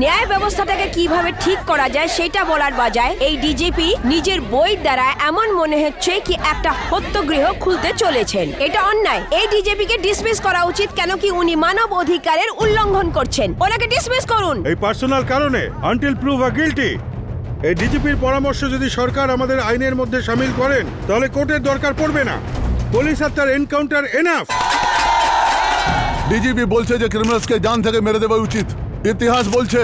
ন্যায় ব্যবস্থাটাকে কিভাবে ঠিক করা যায় সেটা বলার বাজায় এই ডিজিপি নিজের বইয়ের দ্বারা এমন মনে হচ্ছে কি একটা হত্যগৃহ খুলতে চলেছেন। এটা অন্যায়। এই ডিজিপিকে ডিসমিস করা উচিত, কেন কি উনি মানব অধিকারের উল্লঙ্ঘন করছেন। ওনাকে ডিসমিস করুন। এই পার্সোনাল কারণে আনটিল প্রুভ আ গিল্টি। এই ডিজিপির পরামর্শ যদি সরকার আমাদের আইনের মধ্যে শামিল করেন তাহলে কোর্টের দরকার পড়বে না। পুলিশ আর তার এনকাউন্টার এনাফ। ডিজিপি বলছে যে ক্রিমিনালসকে জান থেকে মেরে দেওয়া উচিত। ইতিহাস বলছে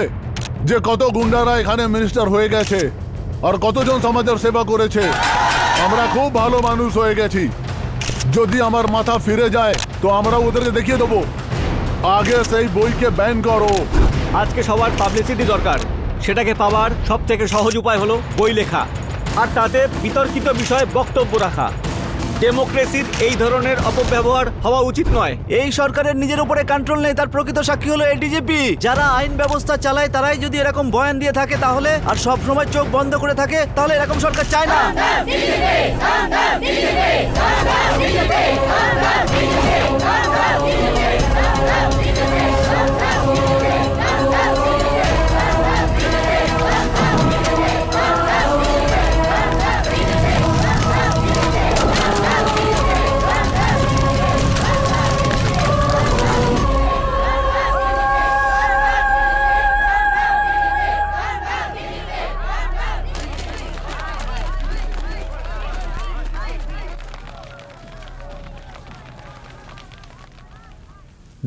যে কত গুন্ডারা এখানে মিনিস্টার হয়ে গেছে আর কতজন সমাজের সেবা করেছে। আমরা খুব ভালো মানুষ হয়ে গেছি। যদি আমার মাথা ফিরে যায় তো আমরা ওদেরকে দেখিয়ে দেবো। আগে সেই বইকে ব্যান করো। আজকে সবার পাবলিসিটি দরকার। সেটাকে পাওয়ার সব থেকে সহজ উপায় হলো বই লেখা আর তাতে বিতর্কিত বিষয়ে বক্তব্য রাখা। ডেমোক্রেসির এই ধরনের অপব্যবহার হওয়া উচিত নয়। এই সরকারের নিজের উপরে কন্ট্রোল নেই, তার প্রকৃত সাক্ষী হলো এই ডিজিপি। যারা আইন ব্যবস্থা চালায় তারাই যদি এরকম বয়ান দিয়ে থাকে তাহলে আর সব সময় চোখ বন্ধ করে থাকে তাহলে এরকম সরকার চায় না।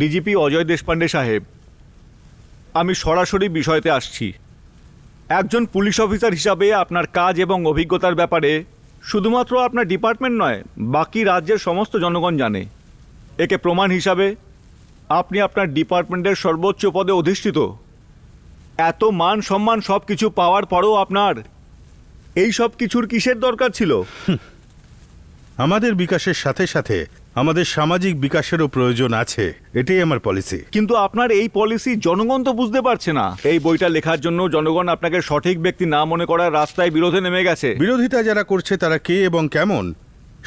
ডিজিপি অজয় দেশপান্ডে সাহেব, আমি সরাসরি বিষয়তে আসছি। একজন পুলিশ অফিসার হিসাবে আপনার কাজ এবং অভিজ্ঞতার ব্যাপারে শুধুমাত্র আপনার ডিপার্টমেন্ট নয়, বাকি রাজ্যের সমস্ত জনগণ জানে। একে প্রমাণ হিসাবে আপনি আপনার ডিপার্টমেন্টের সর্বোচ্চ পদে অধিষ্ঠিত। এত মান সম্মান সব কিছু পাওয়ার পরেও আপনার এই সব কিছুর কিসের দরকার ছিল? আমাদের বিকাশের সাথে সাথে আমাদের সামাজিক বিকাশেরও প্রয়োজন আছে, এটাই আমার পলিসি। কিন্তু আপনার এই পলিসি জনগণ তো বুঝতে পারছে না। এই বইটা লেখার জন্য জনগণ আপনাকে সঠিক ব্যক্তি না মনে করার রাস্তায় বিরোধে নেমে গেছে। বিরোধিতা যারা করছে তারা কে এবং কেমন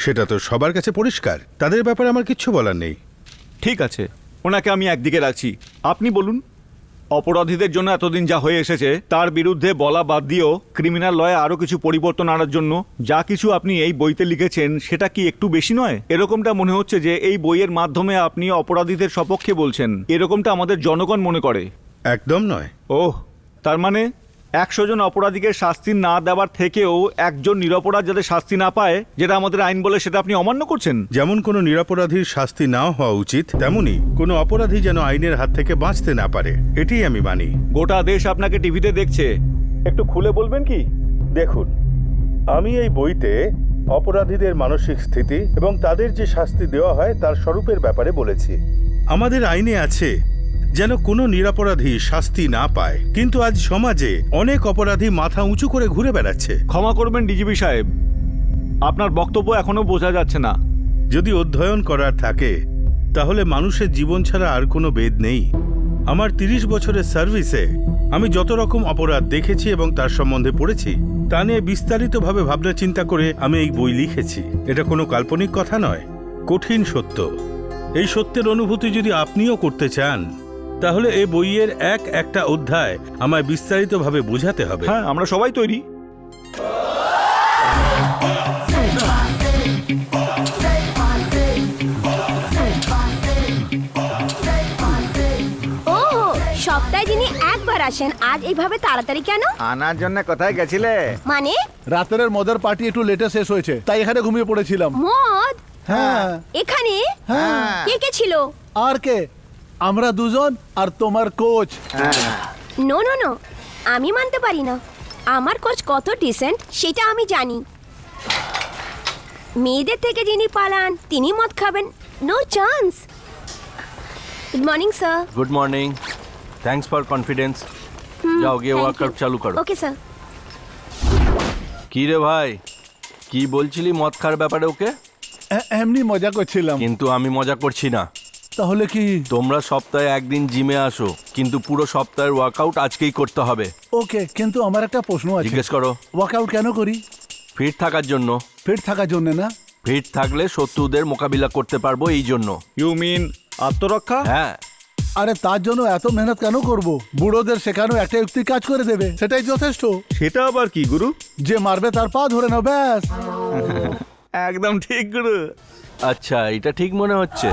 সেটা তো সবার কাছে পরিষ্কার। তাদের ব্যাপারে আমার কিচ্ছু বলার নেই। ঠিক আছে, ওনাকে আমি একদিকে রাখছি। আপনি বলুন, অপরাধীদের জন্য এতদিন যা হয়ে এসেছে তার বিরুদ্ধে বলা বাদ দিয়েও ক্রিমিনাল লয়ে আরও কিছু পরিবর্তন আনার জন্য যা কিছু আপনি এই বইতে লিখেছেন সেটা কি একটু বেশি নয়? এরকমটা মনে হচ্ছে যে এই বইয়ের মাধ্যমে আপনি অপরাধীদের সপক্ষে বলছেন। এরকমটা আমাদের জনগণ মনে করে। একদম নয়। ওহ, তার মানে 100 জন অপরাধীকে শাস্তি না দেওয়ার থেকেও একজন নিরপরাধ যাতে শাস্তি না পায়, যেটা আমাদের আইন বলে, সেটা আপনি অমান্য করছেন। যেমন কোনো নিরপরাধীর শাস্তি না হওয়া উচিত, তেমনি কোনো অপরাধী যেন আইনের হাত থেকে বাঁচতে না পারে, এটাই আমি মানি। গোটা দেশ আপনাকে টিভিতে দেখছে, একটু খুলে বলবেন কি? দেখুন, আমি এই বইতে অপরাধীদের মানসিক স্থিতি এবং তাদের যে শাস্তি দেওয়া হয় তার স্বরূপের ব্যাপারে বলেছি। আমাদের আইনে আছে যেন কোনো নিরপরাধী শাস্তি না পায়, কিন্তু আজ সমাজে অনেক অপরাধী মাথা উঁচু করে ঘুরে বেড়াচ্ছে। ক্ষমা করবেন ডিজিপি সাহেব, আপনার বক্তব্য এখনো বোঝা যাচ্ছে না। যদি অধ্যয়ন করার থাকে তাহলে মানুষের জীবন ছাড়া আর কোনো বেদ নেই। আমার 30 বছরের সার্ভিসে আমি যত রকম অপরাধ দেখেছি এবং তার সম্বন্ধে পড়েছি, তা নিয়ে বিস্তারিতভাবে ভাবনা চিন্তা করে আমি এই বই লিখেছি। এটা কোনো কাল্পনিক কথা নয়, কঠিন সত্য। এই সত্যের অনুভূতি যদি আপনিও করতে চান তাহলে এই বইয়ের একটা অধ্যায় আমায় বিস্তারিতভাবে বোঝাতে হবে। হ্যাঁ, আমরা সবাই তৈরি। ও সপ্তাহে যিনি একবার আসেন, আজ এইভাবে তাড়াতাড়ি কেন? আনার জন্য কোথায় গেছিলে? মানে রাতের মদের পার্টি একটু লেটে শেষ হয়েছে, তাই এখানে ঘুমিয়ে পড়েছিলাম। মদ হ্যাঁ এখানে? হ্যাঁ। কে কে ছিল? আর কে? আমরা দুজন আর তোমার কোচ। নো নো নো, আমি মানতে পারি না। আমার কোচ কত ডিসেন্ট সেটা আমি জানি। মেয়েদের থেকে যিনি পালান তিনি মদ খাবেন? No chance. Good morning sir. Good morning, thanks for confidence. যাও গিয়ে ওয়ার্কআউট চালু করো। Okay sir. কি রে ভাই, কি বলছিলি মদ খাওয়ার ব্যাপারে ওকে? এমনি মজা করছিলাম। কিন্তু আমি মজা করছি না। তাহলে কি? তোমরা সপ্তাহে একদিন জিমে আসো, কিন্তু পুরো সপ্তাহের ওয়ার্কআউট আজকেই করতে হবে। ওকে, কিন্তু আমার একটা প্রশ্ন আছে। জিজ্ঞেস করো। ওয়ার্কআউট কেন করি? ফিট থাকার জন্য। ফিট থাকার জন্য না? ফিট থাকলে শত্রুদের মোকাবিলা করতে পারবো, এই জন্য। ইউ মিন আত্মরক্ষা? হ্যাঁ। আরে তার জন্য এত মেহনত কেন করব? বুড়োদের শেখানো একটা যুক্তি কাজ করে দেবে, সেটাই যথেষ্ট। সেটা আবার কি গুরু? যে মারবে তার পা ধরে নাও, ব্যাস। একদম ঠিক গুরু। আচ্ছা, এটা ঠিক মনে হচ্ছে।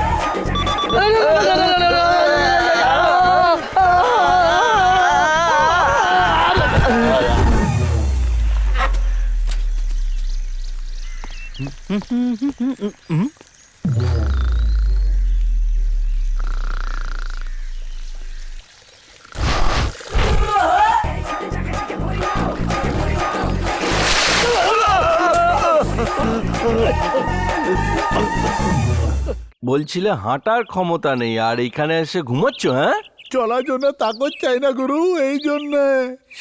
বলছিলে হাঁটার ক্ষমতা নেই আর এইখানে এসে ঘুমাচ্ছ? হ্যাঁ, চলার জন্য তাকত চাই না গুরু, এই জন্য।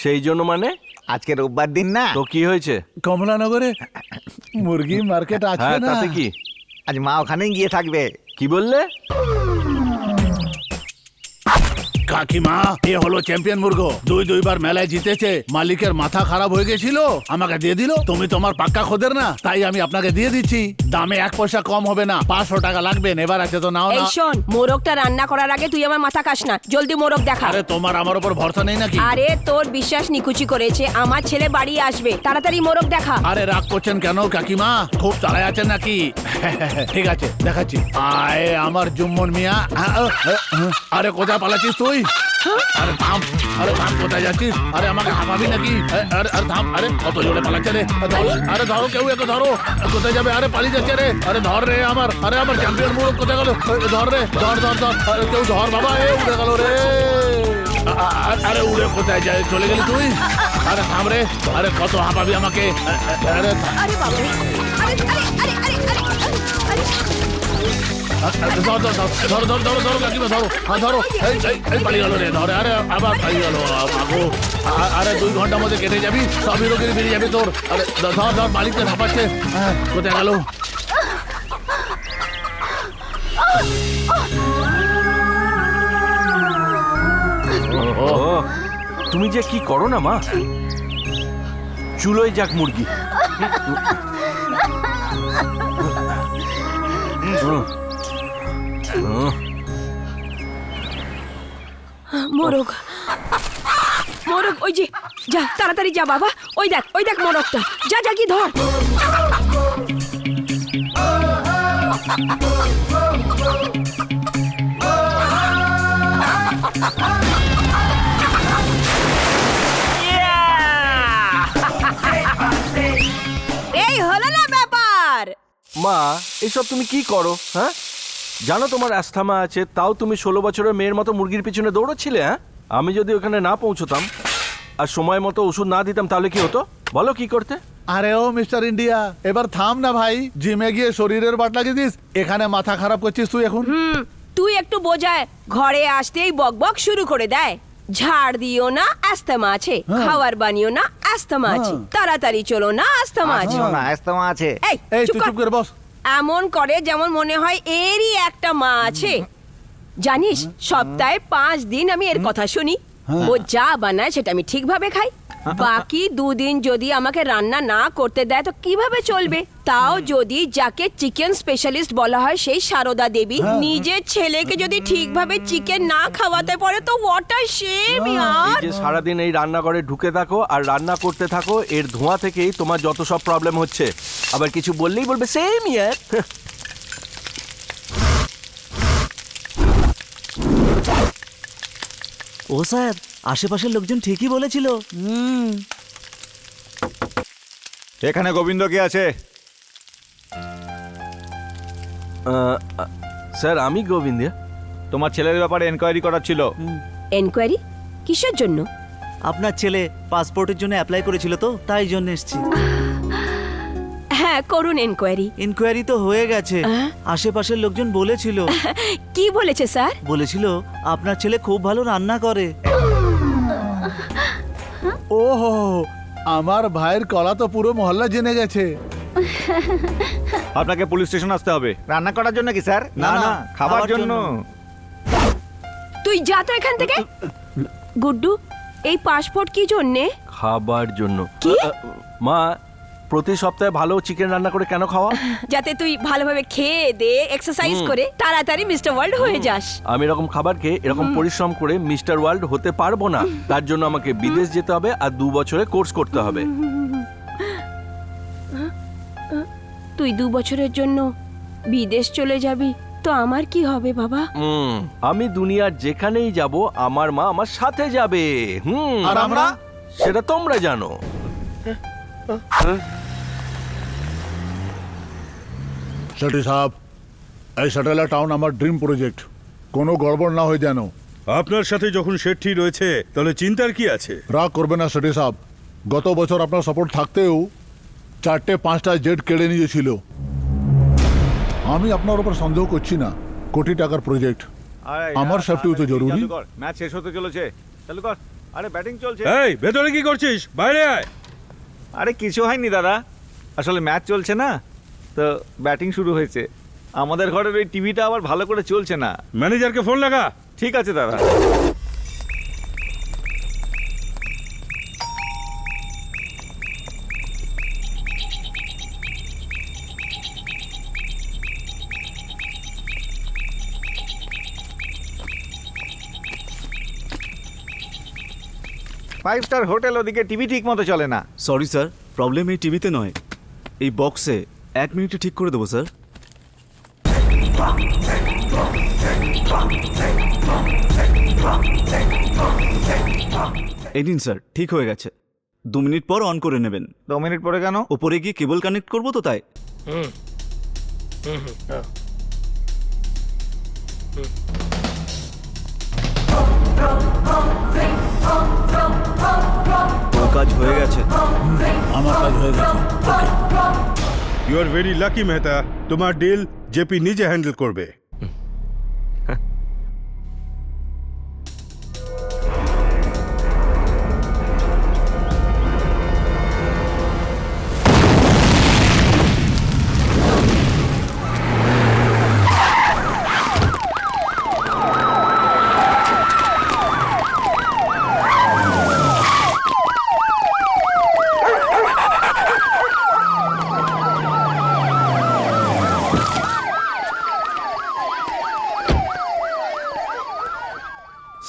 সেই জন্য মানে? আজকে রোববার দিন না? তো কি হয়েছে? কমলানগরে মুরগি মার্কেট আছে হ্যাঁ, না? তাতে কি? আজ মা ওখানেই গিয়ে থাকবে। কি বললে? কাকিমা, এ হলো চ্যাম্পিয়ন মুরগ, দুইবার মেলায় জিতেছে। মালিকের মাথা খারাপ হয়ে গেছিল, আমাকে দিয়ে দিল। তুমি তোমার পাক্কা খোদের না, তাই আমি আপনাকে দিয়ে দিচ্ছি। দামে 1 পয়সা কম হবে না, 500 টাকা লাগবে। এবার আছে তো নাও এই না। শোন, মোরগটা রান্না করার আগে তুই আমার মাথা কাস না, জলদি মোরগ দেখা। আরে তোমার আমার উপর ভরসা নেই নাকি? আরে তোর বিশ্বাস নিকুচি করেছে, আমার ছেলে বাড়ি আসবে, তাড়াতাড়ি মোরগ দেখা। আরে রাগ করছেন কেন কাকিমা? খুব চালায় আছেন নাকি? ঠিক আছে, দেখাচ্ছি। আয় আমার জুম্মন মিয়া। আরে কোথায় পালাচ্ছিস তুই? আরে থাম, আরে থাম, কোথায় যাচ্ছিস? আরে আমাকে হামাবি নাকি? আরে আরে থাম, আরে কত জোরে পালাচ্ছে রে। আরে ধরো, কেউ একে ধরো। কোথায় যাবে? আরে পালিয়ে যাচ্ছে রে। আরে ধর রে আমার, আরে আমার চ্যাম্পিয়ন মুরগ কোথায় গেল? ধর রে, ধর ধর ধর। আরে কেউ ধর বাবা, এ উড়ে গেল রে। আরে উড়ে কোথায় যায়? চলে গেলি তুই? আরে থাম রে, আরে কত হাঁপাবি আমাকে? আরে আরে বাবা রে, আরে আরে আরে আরে আরে আরে ধর ধর ধর ধর ধর ধর ধর কাকিমা, ধরো। হ্যাঁ ধরো। এই পালিয়ে গেল রে, ধরে। আরে আবার পালিয়ে গেল। আরে 2 ঘন্টার মধ্যে কেটে যাবি, সব হিরোগিরি বেরিয়ে যাবে তোর। আরে ধর ধর, মালিককে ধাপাচ্ছে। কোথায় গেল? ও, তুমি যে কি করো না মা। চুলোয় যাক মুরগি। মোরগ, মোরগ, ওই যে, যা তাড়াতাড়ি যা বাবা। ওই দেখ মোরগটা, যা যা, কি ধর। এই হলো না ব্যাপার। মা, এসব তুমি কি করো? হ্যাঁ, জানো তোমার অ্যাस्थামা আছে, তাও তুমি 16 বছরের মেয়ের মতো মুরগির পিছনে দৌড়চ্ছিলে। হ্যাঁ, আমি যদি ওখানে না পৌঁছতাম আর সময় মতো ওষুধ না দিতাম তাহলে কি হতো বলো? কি করতে? আরে ও মিস্টার ইন্ডিয়া, এবার থাম না ভাই। জিমে গিয়ে শরীরের বাট লাগিয়ে দিস, এখানে মাথা খারাপ করছিস তুই এখন। তুই একটু বোঝায়, ঘরে আসতেই বকবক শুরু করে দেয়। ঝাড় দিও না, আস্তমা আছে। খাবার বানিও না, আস্তমা আছে। তাড়াতাড়ি চলো না, আস্তমা আছে। না আস্তমা আছে। এই এই চুপ তুই কর। চুপ করে বস। এমন করে যেমন মনে হয় এরই একটা মা আছে। জানিস, সপ্তাহে 5 দিন আমি এর কথা শুনি। ও যা বানায় সেটা আমি ঠিকভাবে খাই। বাকি 2 দিন যদি আমাকে রান্না না করতে দেয় তো কিভাবে চলবে? তাও যদি যাকে চিকেন স্পেশালিস্ট বলা হয় সেই সারদা দেবী নিজের ছেলেকে যদি ঠিকভাবে চিকেন না খাওয়াতে পারে তো হোয়াট আ শেম এই ইয়ার। যে সারাদিন এই রান্নাঘরে ঢুকে থাকো আর রান্না করতে থাকো, এর ধোঁয়া থেকেই তোমার যত সব প্রবলেম হচ্ছে। আবার কিছু বললেই বলবে সেম ইয়ার। ও স্যার, আশেপাশের লোকজন ঠিকই বলেছিল। এখানে গোবিন্দ কে আছে? স্যার আমি গোবিন্দ। তোমার ছেলের ব্যাপারে এনকোয়ারি করার ছিল। এনকোয়ারি কিসের জন্য? আপনার ছেলে পাসপোর্টের জন্য অ্যাপ্লাই করেছিল তো, তাই জন্য এসেছি। হ্যাঁ, করুন এনকোয়ারি। ইনকোয়ারি তো হয়ে গেছে। আশেপাশের লোকজন বলেছিল কি বলেছে স্যার? বলেছিল আপনার ছেলে খুব ভালো রান্না করে। ওহো, আমার ভাইয়ের কলা তো পুরো মহল্লা জেনে গেছে। আপনাকে পুলিশ স্টেশন আসতে হবে। রান্না করার জন্য কি স্যার? না না, খাবার খাবার জন্য। জন্য। তুই যা তো এখান থেকে। গুড্ডু, এই পাসপোর্ট কি জন্যে? খাবার জন্য। কি? মা, প্রতি সপ্তাহে ভালো চিকেন রান্না করে কেন খাওয়া? যাতে তুই ভালোভাবে খেয়ে দে, এক্সারসাইজ করে তাড়াতাড়ি মিস্টার ওয়ার্ল্ড হয়ে যাস। আমি এরকম খাবার খেয়ে এরকম পরিশ্রম করে মিস্টার ওয়ার্ল্ড হতে পারবো না। তার জন্য আমাকে বিদেশ যেতে হবে আর 2 বছরে কোর্স করতে হবে। তুই 2 বছরের জন্য বিদেশ চলে যাবি তো আমার কি হবে বাবা? আমি দুনিয়ার যেখানেই যাব আমার মা আমার সাথে যাবে। আর আমরা? সেটা তোমরা জানো। সেটি সাহেব, এই স্যাটেলাইট টাউন আমার ড্রিম প্রজেক্ট। কোনো গড়বড় না হয়ে যেন। আপনার সাথে যখন শেঠি রয়েছে তাহলে চিন্তার কি আছে? রাগ করবে না সেটি সাহেব। গত বছর আপনার সাপোর্ট থাকতেও 4-5টা জেট কেড়ে নিয়েছিল। আমি আপনার উপর সন্দেহ করছি না। কোটি টাকার প্রজেক্ট, আমার সেফটিও তো জরুরি। ম্যাচ শেষ হতে চলেছে, চালু কর। আরে ব্যাটিং চলছে। এই ভেতরে কি করছিস? বাইরে আয়। আরে কিছু হয়নি দাদা, আসলে ম্যাচ চলছে না তো ব্যাটিং শুরু হয়েছে। আমাদের ঘরের ওই টিভিটা আবার ভালো করে চলছে না। ম্যানেজারকে ফোন লাগা। ঠিক আছে দাদা। ফাইভ স্টার হোটেল, ওদিকে টিভি ঠিক মতো চলে না। সরি স্যার, প্রবলেম এই টিভিতে নয়, এই বক্সে। 1 মিনিটে ঠিক করে দেবো স্যার। এই নিন স্যার, ঠিক হয়ে গেছে। 2 মিনিট পর অন করে নেবেন। 2 মিনিট পরে কেন? ওপরে গিয়ে কেবল কানেক্ট করবো তো, তাই। ওর কাজ হয়ে গেছে। আমার কাজ হয়ে গেছে। You are very lucky Mehta. তোমার ডিল জেপি নিজে হ্যান্ডেল করবে।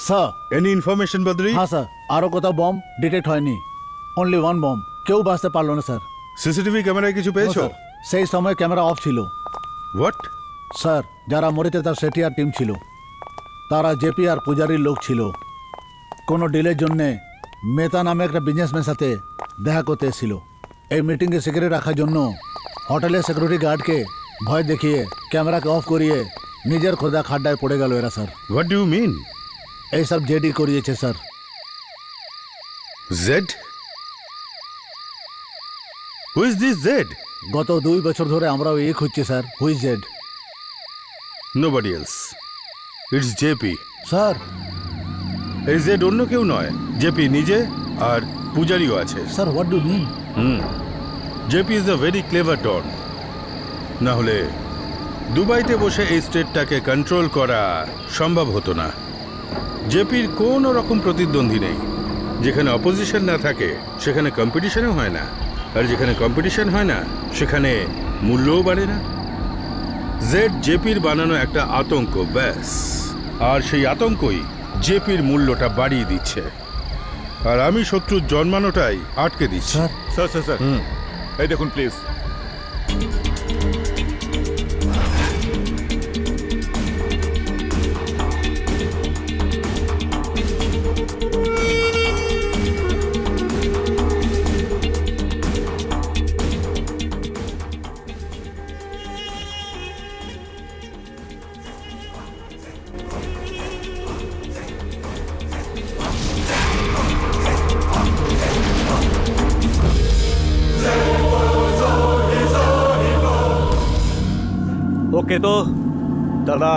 স্যার। Any information Badri? হ্যাঁ স্যার, আরও কোথাও বম ডিটেক্ট হয়নি। Only 1 bomb. কেউ বাঁচতে পারলো না স্যার। সিসিটিভি ক্যামেরায় কিছু পেয়েছো? স্যার, সেই সময় ক্যামেরা অফ ছিল। হোয়াট? স্যার, যারা মরেছে তার সেটিয়ার টিম ছিল। তারা জেপি আর পূজারির লোক ছিল। কোনো ডিলের জন্যে মেহতা নামে একটা বিজনেসম্যান সাথে দেখা করতে এসেছিল। এই মিটিংকে সিকিউরিটি রাখার জন্য হোটেলের সিকিউরিটি গার্ডকে ভয় দেখিয়ে ক্যামেরাকে অফ করিয়ে নিজের খোদা খাড্ডায় পড়ে গেল এরা sir. What do you mean? এইসব জেডি করিয়েছে sir. Z? Who is this Z? গত 2 বছর ধরে আমরাও এই খুঁজছি sir. Who's Z? Nobody else. It's JP. Sir এই জেড অন্য কেউ নয়, জেপি নিজে, আর পূজারিও আছে। Sir what do mean? JP is a very clever don. না হলে দুবাইতে বসে এই স্টেটটাকে কন্ট্রোল করা সম্ভব হতো না। জেপির কোনো রকম প্রতিদ্বন্দ্বী নেই। যেখানে অপোজিশন না থাকে সেখানে কম্পিটিশনও হয় না, আর যেখানে কম্পিটিশন হয় না সেখানে মূল্যও বাড়ে না। জেড জেপির বানানো একটা আতঙ্ক, ব্যাস। আর সেই আতঙ্কই জেপির মূল্যটা বাড়িয়ে দিচ্ছে, আর আমি শত্রুর জন্মানোটাই আটকে দিচ্ছি। স্যার স্যার স্যার স্যার এই দেখুন প্লিজ। ওকে তো দাদা,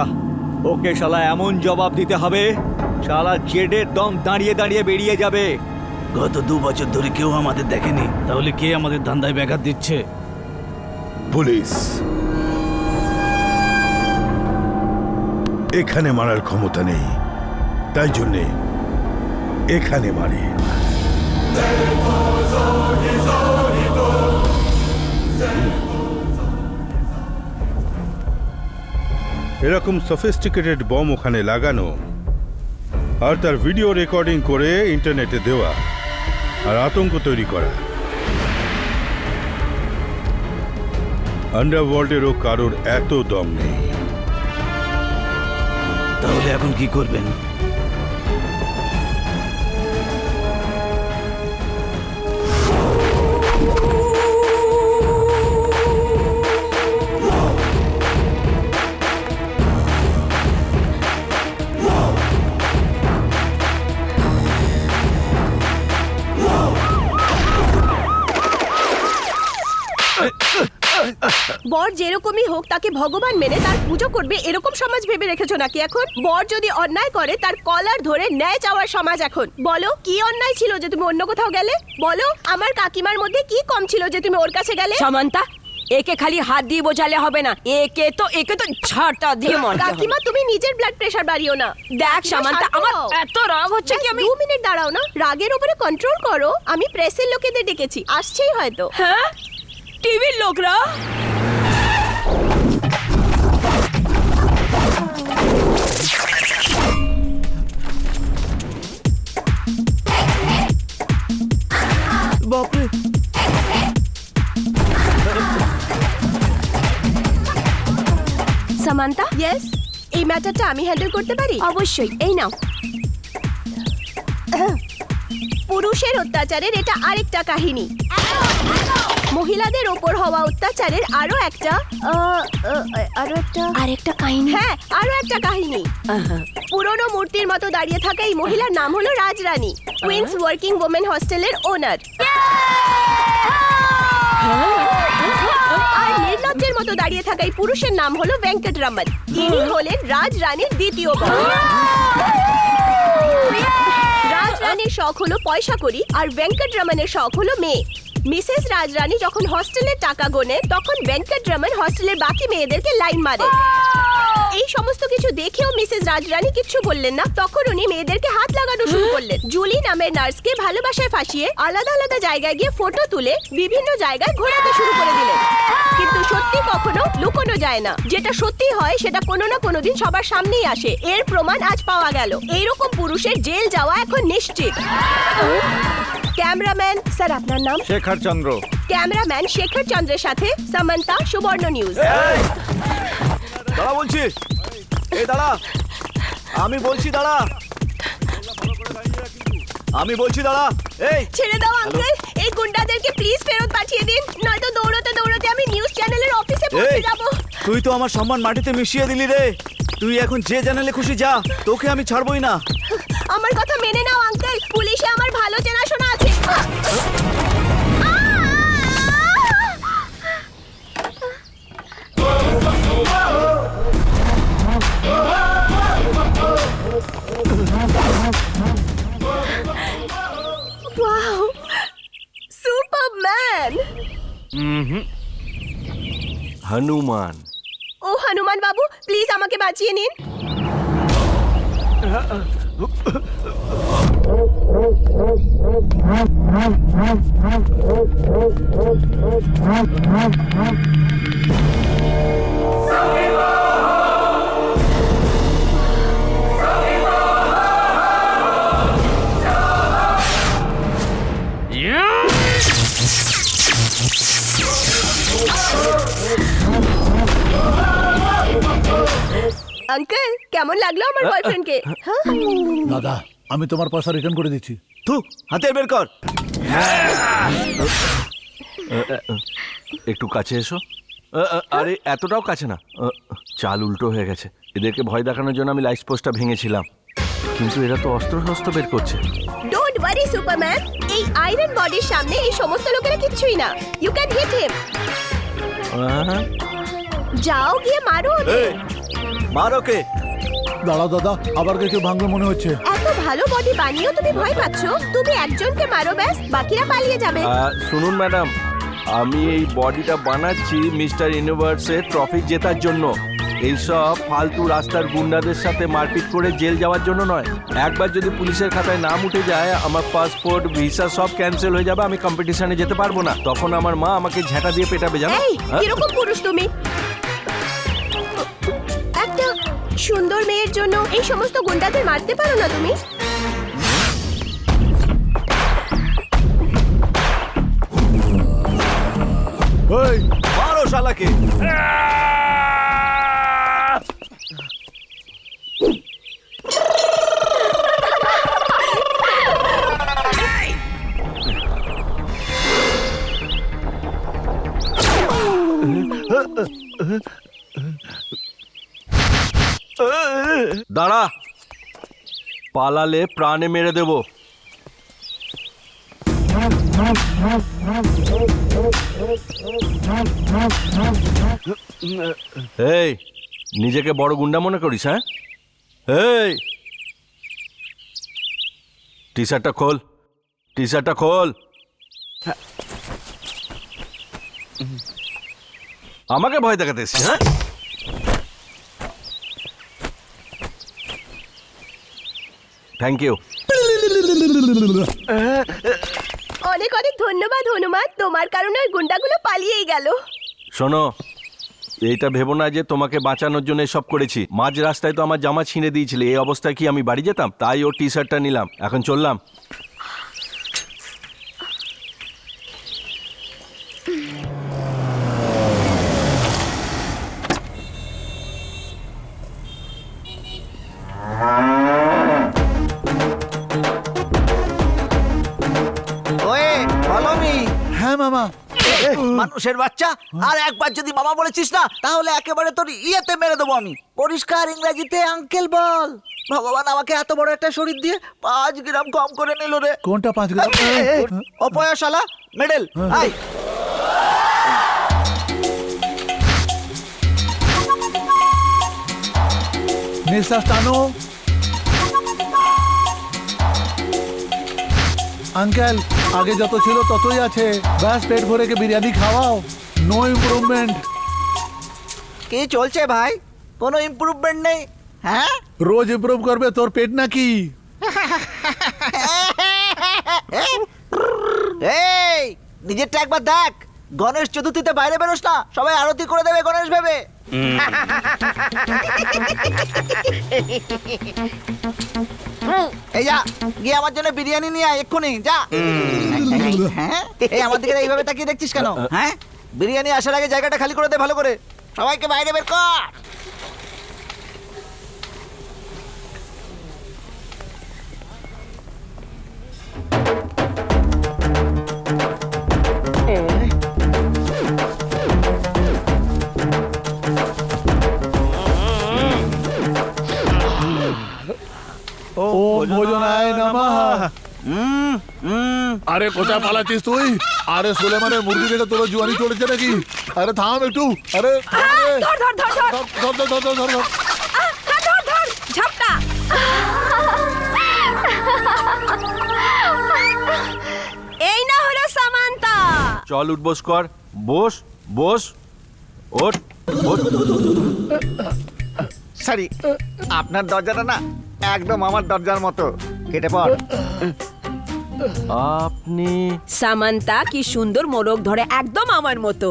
ওকে শালা এমন জবাব দিতে হবে, শালা জেডের দম দাঁড়িয়ে দাঁড়িয়ে বেরিয়ে যাবে। গত 2 বছর ধরে কেউ আমাদের দেখেনি, তাহলে কে আমাদের ধান্দায় ব্যাঘাত দিচ্ছে? পুলিশ। এখানে মারার ক্ষমতা নেই, তাই জন্যে এখানে মারে। এরকম সফিস্টিকেটেড বম ওখানে লাগানো, আর তার ভিডিও রেকর্ডিং করে ইন্টারনেটে দেওয়া, আর আতঙ্ক তৈরি করা। আন্ডারওয়ার্ল্ডেরও কারোর এত দম নেই। তাহলে এখন কি করবেন? বর যেরকমই হোক তাকে ভগবান মেনে তার পুজো করবে এরকম সমাজ ভেবে রেখেছো নাকি এখন? বর যদি অন্যায় করে তার কলার ধরে ন্যায় চাওয়ার সমাজ এখন। বলো কি অন্যায় ছিল যে তুমি অন্য কোথাও গেলে? বলো আমার কাকিমার মধ্যে কি কম ছিল যে তুমি ওর কাছে গেলে? সামান্তা, একে খালি হাত দিয়ে বোঝালে হবে না, একে তো ঝাড়টা দিয়ে মারতে হবে। কাকিমা তুমি নিজের ব্লাড প্রেশার বাড়িও না। দেখ সামান্তা, আমার এত রাগ হচ্ছে কি আমি 2 মিনিট দাঁড়াও না, রাগের উপরে কন্ট্রোল করো। আমি প্রেসের লোকেদের ডেকেছি, আসছেই হয়তো। হ্যাঁ, টিভির লোকরা। বাপরে, সামান্তা, ইয়েস, এই ম্যাটারটা আমি হ্যান্ডেল করতে পারি। অবশ্যই, এই নাও। পুরুষের অত্যাচারের এটা আরেকটা কাহিনী। মহিলাদের ওপর হওয়া অত্যাচারের আরেকটা কাহিনী। হ্যাঁ, আরো একটা কাহিনী। পুরনো মূর্তির মতো দাঁড়িয়ে থাকা এই মহিলার নাম হলো রাজরানী, কুইন্স ওয়ার্কিং ওমেন হস্টেলের ওনার। আর নির্লজ্জের মতো দাঁড়িয়ে থাকা এই পুরুষের নাম হলো ভেঙ্কটরমন। ইনি হলেন রাজরানীর দ্বিতীয় বর। রাজরানীর শখ হলো পয়সা করি, আর ভেঙ্কটরমনের শখ হলো মেয়ে। মিসেস রাজরানী যখন হস্টেলের টাকা গোনে তখন ভেঙ্কটরমন হস্টেলের বাকি মেয়েদেরকে লাইন মারে। এই সমস্ত কিছু দেখেও মিসেস রাজরানী কিচ্ছু বললেন না। তখন উনি মেয়েদেরকে হাত লাগানো শুরু করলেন। জুলি নামের নার্সকে ভালোবাসায় ফাঁসিয়ে আলাদা আলাদা জায়গায় গিয়ে ফটো তুলে বিভিন্ন জায়গায় ঘোরাতে শুরু করে দিলেন। কিন্তু সত্যি কখনো লুকোনো যায় না, যেটা সত্যি হয় সেটা কোনো না কোনো দিন সবার সামনেই আসে। এর প্রমাণ আজ পাওয়া গেল। এইরকম পুরুষের জেল যাওয়া এখন নিশ্চিত। ক্যামেরাম্যান স্যার, আপনার নাম? শেখর চন্দ্র। ক্যামেরাম্যান শেখর চন্দ্রের সাথে সামান্তা, সুবর্ণ নিউজ। দাঁড়া বলছি, এই দাঁড়া, আমি বলছি দাঁড়া, আমি বলছি দাঁড়া। এই ছেড়ে দাও আঙ্কেল, এই গুন্ডাদেরকে প্লিজ ফেরত পাঠিয়ে দিন, নয়তো দৌড়তে দৌড়তে আমি নিউজ চ্যানেলের অফিসে পৌঁছে এই, যাব। তুই তো আমার সম্মান মাটিতে মিশিয়ে দিলি রে। তুই এখন যে চ্যানেলে খুশি যা, তোকে আমি ছাড়বই না। আমার কথা মেনে নাও আঙ্কেল, পুলিশে আমার ভালো চেনাশোনা আছে। Wow, Superman! হনুমান। ও হনুমান বাবু, প্লিজ আমাকে বাঁচিয়ে নিন। আঙ্কেল, কেমন লাগলো আমার বয়ফ্রেন্ডকে? হ্যাঁ, দাদা আমি তোমার পয়সা রিটার্ন করে দিচ্ছি। থু, হাতে বের কর। একটু কাছে এসো। আরে এতটাও কাছে না। চাল উল্টো হয়ে গেছে। এদেরকে ভয় দেখানোর জন্য আমি লাইট পোস্টটা ভেঙেছিলাম, কিন্তু এরা তো অস্ত্র শস্ত্র বের করছে। ডোন্ট ওয়ারি সুপারম্যান, এই আয়রন বডির সামনে এই সমস্ত লোকেরা কিচ্ছুই না। ইউ ক্যান হিট হিম। যাও গিয়ে মারো ওদের। এই, মার ওকে। দাঁড়াও দাদা, আবার কিছু ভাঙবে মনে হচ্ছে। এত ভালো বডি বানিয়েও তুমি ভয় পাচ্ছো? তুমি একজনকে মারো, ব্যাস বাকিরা পালিয়ে যাবে। শুনুন ম্যাডাম, আমি এই বডিটা বানাচ্ছি মিস্টার ইউনিভার্সের ট্রফি জেতার জন্য। এইসব ফালতু রাস্তার গুন্ডাদের সাথে মারপিট করে জেল যাওয়ার জন্য নয়। একবার যদি পুলিশের খাতায় নাম উঠে যায়, আমার পাসপোর্ট ভিসা সব ক্যান্সেল হয়ে যাবে, আমি কম্পিটিশনে যেতে পারবো না। তখন আমার মা আমাকে ঝাঁটা দিয়ে পেটাবে, জানো? এই কিরকম পুরুষ তুমি? একটা সুন্দর মেয়ের জন্য এই সমস্ত গুন্ডাদের মারতে পারো না তুমি? এই মারো শালাকে। দাঁড়া, পালালে প্রাণে মেরে দেব। এই, নিজেকে বড় গুন্ডা মনে করিস? হ্যাঁ, এই টি শার্টটা খোল, টি শার্টটা খোল। আমাকে ভয় দেখাতে এসছিস? হ্যাঁ, থ্যাংক ইউ। অনেক অনেক ধন্যবাদ হনুমান, তোমার কারণে ওই গুন্ডাগুলো পালিয়েই গেল। শোনো, এইটা ভেবো না যে তোমাকে বাঁচানোর জন্য সব করেছি। মাঝ রাস্তায় তো আমার জামা ছিঁড়ে দিয়েছিলে, এই অবস্থায় কি আমি বাড়ি যেতাম? তাই ও টি শার্টটা নিলাম, এখন চললাম। Way, follow me। হ্যাঁ মামা। মানুষের বাচ্চা, আর একবার যদি মামা বলেছিস না, তাহলে একেবারে তোর ইয়েতে মেরে দেবো আমি। পরিষ্কার ইংরেজিতে আঙ্কেল বল। ভগবান আমাকে এত বড় একটা শরীর দিয়ে 5 গ্রাম কম করে নিল রে। কোনটা 5 গ্রাম? অপয়াশালা মেডেল। আই নিঃশ্বাস টানো। আঙ্কেল, আগে যত ছিল ততই আছে, ব্যাস পেট ভরে কে বিরিয়ানি খাওয়াও। No improvement. কি চলছে ভাই? কোনো ইমপ্রুভমেন্ট নেই? হ্যাঁ, রোজ ইমপ্রুভ করবে তোর পেট নাকি? এই নিজেরটা একবার দেখ। গণেশ চতুর্থীতে বাইরে বেরোস না, সবাই আরতি করে দেবে গণেশ ভেবে। এই যা, গিয়ে আমার জন্য বিরিয়ানি নিয়ে আয় এক্ষুনি, যা। হ্যাঁ, এই আমার দিকে এইভাবে তাকিয়ে দেখছিস কেন? হ্যাঁ, বিরিয়ানি আসার আগে জায়গাটা খালি করে দে ভালো করে। সবাইকে বাইরে বের কর। ও ভোজনায় নমঃ। আরে কোথায় পালাচ্ছিস তুই? আরে সুলেমানের মুরগি দেখে তোর জুয়ানি চড়েছে নাকি? আরে থাম একটু। আরে থাম রে। ধর ধর ধর ধর ধর ধর ধর ধর ধর। ধর ধর ঝাপটা। চল উঠ বস কর, বস বস, ওঠ ওঠ। সরি, আপনার দরজাটা না একদম আমার দরজার মতো। কেটে পড়। আপনি সামান্তা কি সুন্দর মোরগ ধরে, একদম আমার মতো।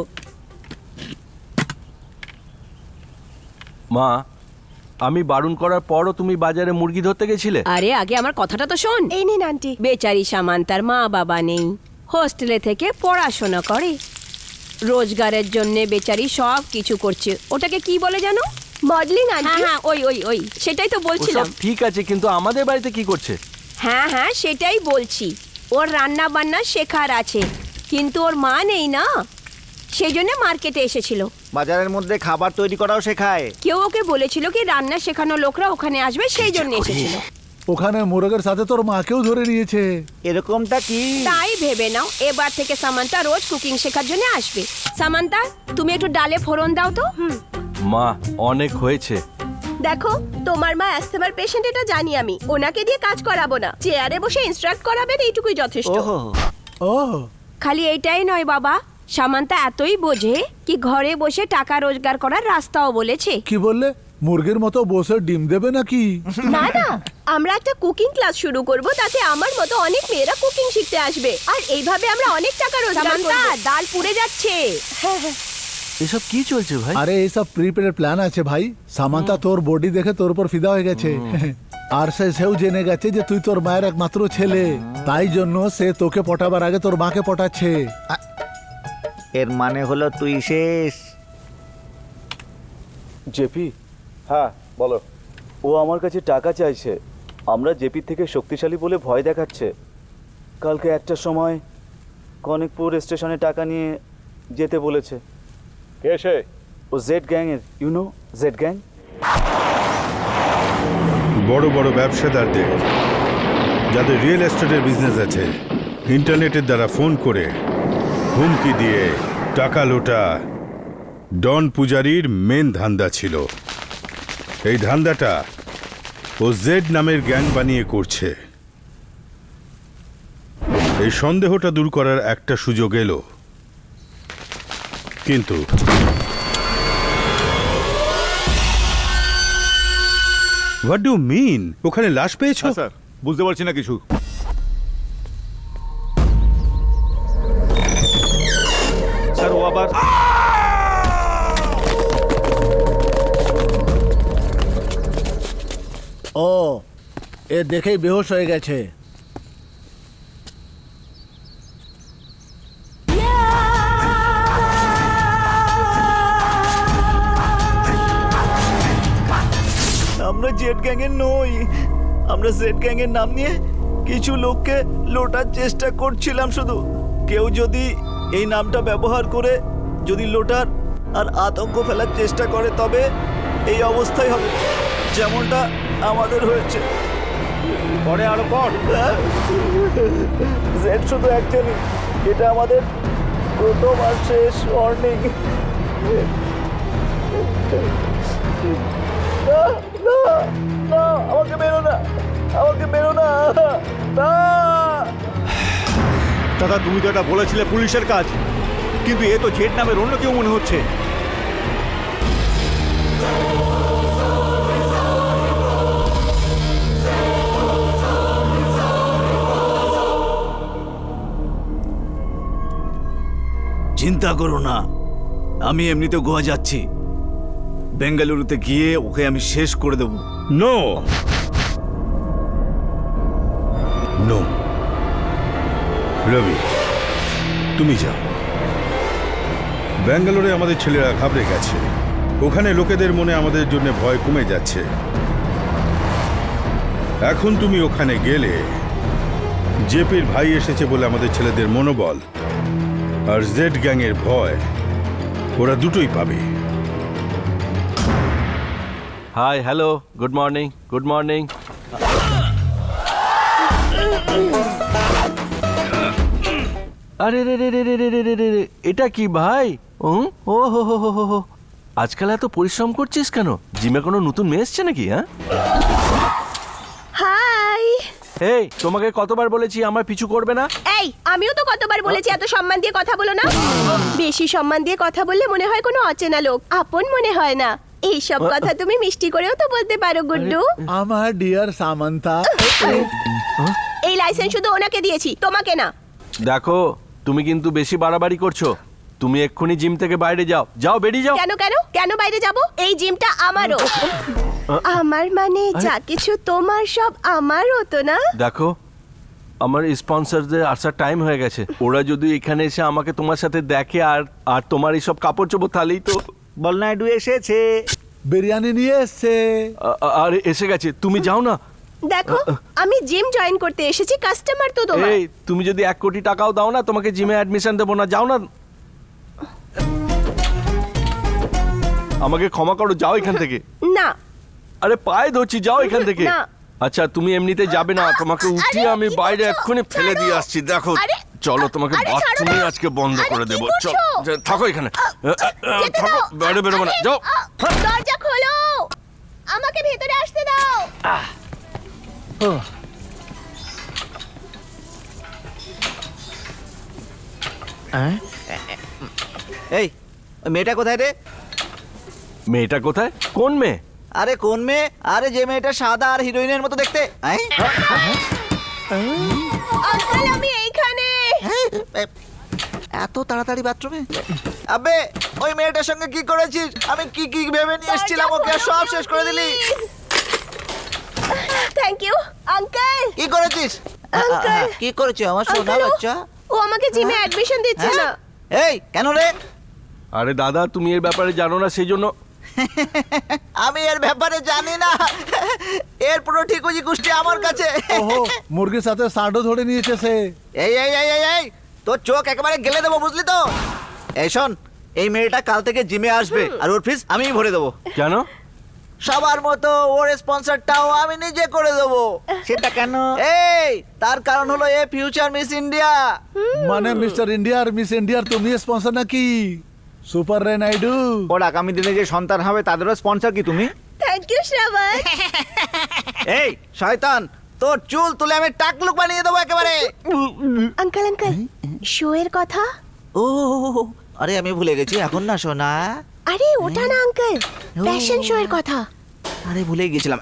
মা, আমি বারণ করার পরও তুমি বাজারে মুরগি ধরতে গেছিলে? আরে আগে আমার কথাটা তো শোন। এই নিন আন্টি। বেচারি সামান্তার মা বাবা নেই, হোস্টেলে থেকে পড়াশোনা করে, রোজগারের জন্য বেচারি সব কিছু করছে। ওটাকে কি বলে জানো? Modelling aunty. হ্যাঁ ওই ওই ওই সেটাই তো বলছিলাম। ওসব ঠিক আছে, কিন্তু আমাদের বাড়িতে কি করছে? হ্যাঁ হ্যাঁ সেটাই বলছি, ওর রান্না বান্না শেখার আছে, কিন্তু ওর মা নেই না, সেই জন্য মার্কেটে এসেছিল। বাজারের মধ্যে খাবার তৈরি করাও শেখায়। কেউ ওকে বলেছিল কি রান্না শেখানো লোকরা ওখানে আসবে, সেই জন্য এসেছিল। ওখানে মোরগের সাথে তোর মাকেও ধরে নিয়েছে। এরকমটা কি? তাই ভেবে নাও এবার থেকে সামান্তা রোজ কুকিং শেখার জন্য আসবে। সামান্তা তুমি একটু ডালে ফোড়ন দাও তো। মা, অনেক হয়েছে। দেখো, তোমার মা অ্যাস্থমার পেশেন্ট, এটা জানি আমি। ওনাকে দিয়ে কাজ করাবো না, চেয়ারে বসে ইনস্ট্রাক্ট করাবেন, এইটুকুই যথেষ্ট। ওহো, ও খালি এইটাই নয় বাবা, সামান্তা এতই বোঝে কি ঘরে বসে টাকা রোজগার করার রাস্তাও বলেছে। কি বললে? মুরগির মতো বসে ডিম দেবে নাকি? না না, আমরা একটা কুকিং ক্লাস শুরু করব, তাতে আমার মতো অনেক মেয়েরা কুকিং শিখতে আসবে, আর এইভাবে আমরা অনেক টাকা রোজগার সামান্তা করব। ডাল পুড়ে যাচ্ছে। এসব কি চলছে ভাই? আরে এইসব প্রিপেয়ার প্ল্যান আছে ভাই। সামান্তা তোর বডি দেখে তোর উপর ফিদা হয়ে গেছে, আর সেও জেনে গেছে যে তুই তোর মায়ের একমাত্র ছেলে, তাই জন্য সে তোকে পটাবার আগে তোর মাকে পটাচ্ছে। এর মানে হলো তুই শেষ। জেপি, হ্যাঁ বলো। ও আমার কাছে টাকা চাইছে। আমরা জেপি থেকে শক্তিশালী বলে ভয় দেখাচ্ছে। কালকে একটার সময় কনেকপুর স্টেশনে টাকা নিয়ে যেতে বলেছে। কে সে? ও জেড গ্যাংয়ের, ইউনো জেড গ্যাং। বড় বড় ব্যবসাদারদের, যাদের রিয়েল এস্টেটের বিজনেস আছে, ইন্টারনেটের দ্বারা ফোন করে হুমকি দিয়ে টাকা লোটা ডন পূজারীর মেন ধান্দা ছিল। এই ধান্দাটা ও জেড নামের গ্যাং বানিয়ে করছে। এই সন্দেহটা দূর করার একটা সুযোগ এলো, কিন্তু হোয়াট ডু মিন? ওখানে লাশ পেয়েছো? হ্যাঁ স্যার, বুঝতে পারছি না কিছু। স্যার, ও আবার ও, এ দেখেই বেহোশ হয়ে গেছে। আমরা জেড গ্যাংয়ের নই, আমরা জেড গ্যাংয়ের নাম নিয়ে কিছু লোককে লোটার চেষ্টা করছিলাম। শুধু কেউ যদি এই নামটা ব্যবহার করে যদি লোটার আর আতঙ্ক ফেলার চেষ্টা করে, তবে এই অবস্থাই হবে যেমনটা আমাদের হয়েছে। পরে আরো পর। জেড শুধু একজনই, এটা আমাদের প্রথম আর শেষ ওয়ার্নিং। না না না, আমাকে মেরো না, আমাকে মেরো না, না। দাদা, তুমি তো এটা বলেছিলে পুলিশের কাজ, কিন্তু এ তো জেড নামের অন্য কেউ মনে হচ্ছে। চিন্তা করো না, আমি এমনিতে গোয়া যাচ্ছি। বেঙ্গালুরুতে গিয়ে ওকে আমি শেষ করে দেব। নো নো, রবি তুমি যাও। ব্যাঙ্গালোরে আমাদের ছেলেরা ঘাবড়ে গেছে, ওখানে লোকেদের মনে আমাদের জন্য ভয় কমে যাচ্ছে। এখন তুমি ওখানে গেলে জেপির ভাই এসেছে বলে আমাদের ছেলেদের মনোবল আর জেড গ্যাংয়ের ভয়, ওরা দুটোই পাবে। Hi, hello, good morning, good morning. আরে রে রে রে রে রে রে রে রে রে, এটা কি ভাই? ও হো হো হো হো হো, আজকাল এত পরিশ্রম করছিস কেন? জিমে কোনো নতুন মেয়ে এসছে নাকি? হ্যাঁ, হাই। এই তোমাকে কতবার বলেছি আমার পিছু করবে না? এই আমিও তো কতবার বলেছি এত সম্মান দিয়ে কথা বলো না। বেশি সম্মান দিয়ে কথা বললে মনে হয় কোনো অচেনা লোক, আপন মনে হয় না। এইসব কথা তুমি মিষ্টি করেও তো বলতে পারো গুড্ডু। আমার ডিয়ার সামান্তা, এই লাইসেন্স শুধু ওনাকে দিয়েছি, তোমাকে না। দেখো তুমি কিন্তু বেশি বাড়াবাড়ি করছো। তুমি এক্ষুনি জিম থেকে বাইরে যাও, যাও বেরিয়ে যাও। কেন কেন কেন বাইরে যাব? এই জিমটা আমারও। আমার মানে যা কিছু তোমার সব আমারও তো না। দেখো আমার স্পন্সরদের আসার টাইম হয়ে গেছে। ওরা যদি এখানে এসে আমাকে তোমার সাথে দেখে আর আর তোমার এইসব কাপড় চোপড় তাহলেই তো। বল নাইডু এসেছে। বিরিয়ানি নিয়ে এসছে। আর এসে গেছে, তুমি যাও না। দেখো আমি জিম জয়েন করতে এসেছি, কাস্টমার তো তোমার। এই তুমি যদি 1 কোটি টাকাও দাও না তোমাকে জিমে অ্যাডমিশন দেবো না, যাও না। আমাকে ক্ষমা করো, যাও এখান থেকে। না আরে পায়ে ধরছি, যাও এখান থেকে। না। আচ্ছা তুমি এমনিতে যাবে না, তোমাকে উঠিয়ে আমি কি বাইরে করছো? এক্ষুনি ফেলে দিয়ে আসছি। দেখো আরে, চলো তোমাকে আরে, ছাড়ো বাথরুমে না। আজকে বন্ধ আরে, করে কি দেবো। করছো? চল থাকো এখানে, যেতে থাকো, দাও। বাইরে বেরোবো না, আরে, যাও। দরজা খোলো, আমাকে ভেতরে আসতে দাও। এই ওই মেয়েটা কোথায় রে? মেয়েটা কোথায়? কোন মেয়ে? আরে কোন মেয়ে? আরে যে মেয়েটা সাদা আর হিরোইনের মতো দেখতে। আঙ্কেল আমি এইখানে। এত তাড়াতাড়ি বাথরুমে? আবে ওই মেয়েটার সঙ্গে কি করেছিস? আমি কি কি ভেবে নিয়ে এসেছিলাম, ওকে সব শেষ করে দিলি। Thank you uncle. কি করেছিস? আঙ্কেল। কি করেছিস আমার সোনা আঙ্কেল, বাচ্চা? ও আমাকে জিমে অ্যাডমিশন দিচ্ছে না। এই কেন রে? আরে দাদা তুমি এর ব্যাপারে জানো না, সেই জন্য। আমি এর ব্যাপারে জানি না। এর পুরো ঠিকুজি কুষ্টি আমার কাছে। ওহো, মুরগির সাথে সাডও ধরে নিয়েছে সে। এই এই এই এই এই তোর চোখ একেবারে গেলে দেবো, বুঝলি তো? এই শোন, এই মেয়েটা কাল থেকে জিমে আসবে আর ওর ফিস আমিই ভরে দেবো। কেন? সবার মতো ওর স্পন্সরটাও আমি নিজে করে দেবো। সেটা কেন? এই তার কারণ হলো এ ফিউচার মিস ইন্ডিয়া। মানে মিস্টার ইন্ডিয়া আর মিস ইন্ডিয়ার তুমি স্পন্সর নাকি? সুপার রে নাইডু। ওর আগামী দিনে যে সন্তান হবে তাদেরও স্পন্সর কি তুমি? থ্যাংক ইউ শ্রাবণ। এই শয়তান, তোর চুল তুলে আমি টাকলুক বানিয়ে দেবো একেবারে। আঙ্কেল আঙ্কেল শো এর কথা। ও আরে আমি ভুলে গেছি, এখন না শোনা। আরে ওটা না আঙ্কেল, ফ্যাশন শো এর কথা। আরে ভুলে গেছিলাম।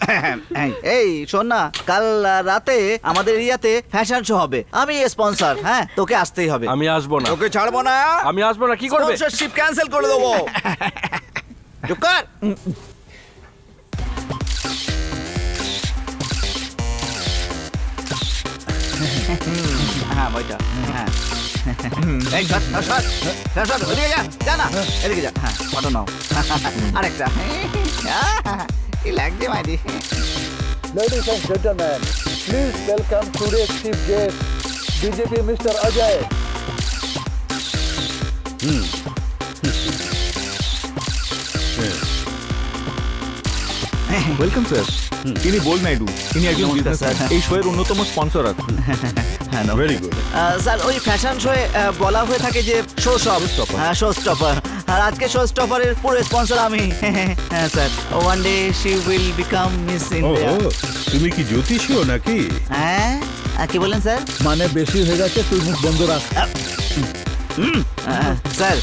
এই শোন না, কাল রাতে আমাদের এরিয়াতে ফ্যাশন শো হবে, আমি স্পন্সর। হ্যাঁ তোকে আসতেই হবে। আমি আসবো না। তোকে ছাড়বো না। আমি আসবো না, কি করবে? স্পন্সরশিপ ক্যান্সেল করে দেবো। চুপ কর। হ্যাঁ বইটা। হ্যাঁ এই সর সর সর সর, ওদিকে যা, যা না এদিকে যা। হ্যাঁ ফটো নাও। আরেকটা। কি লাগছে মাইদি? Ladies and gentlemen, please welcome today's chief guest, BJP Mr. Ajay. Welcome sir. ইনি বোল নাইডু, ইনি একজন বিজনেসম্যান, এই শোয়ের অন্যতম স্পন্সর। Very good. স্যার ওই ফ্যাশন শোয়ে বলা হয়ে থাকে যে শো স্টপার। হ্যাঁ শো স্টপার, আর আজকে শো স্টপারের পুরো স্পন্সর আমি। হ্যাঁ sir, one day she will become Miss of India. তুমি কি জ্যোতিষীও নাকি? হ্যাঁ কি বলেন স্যার? মানে বেশি হয়ে গেছে, তুই মুখ বন্ধ রাখ। স্যার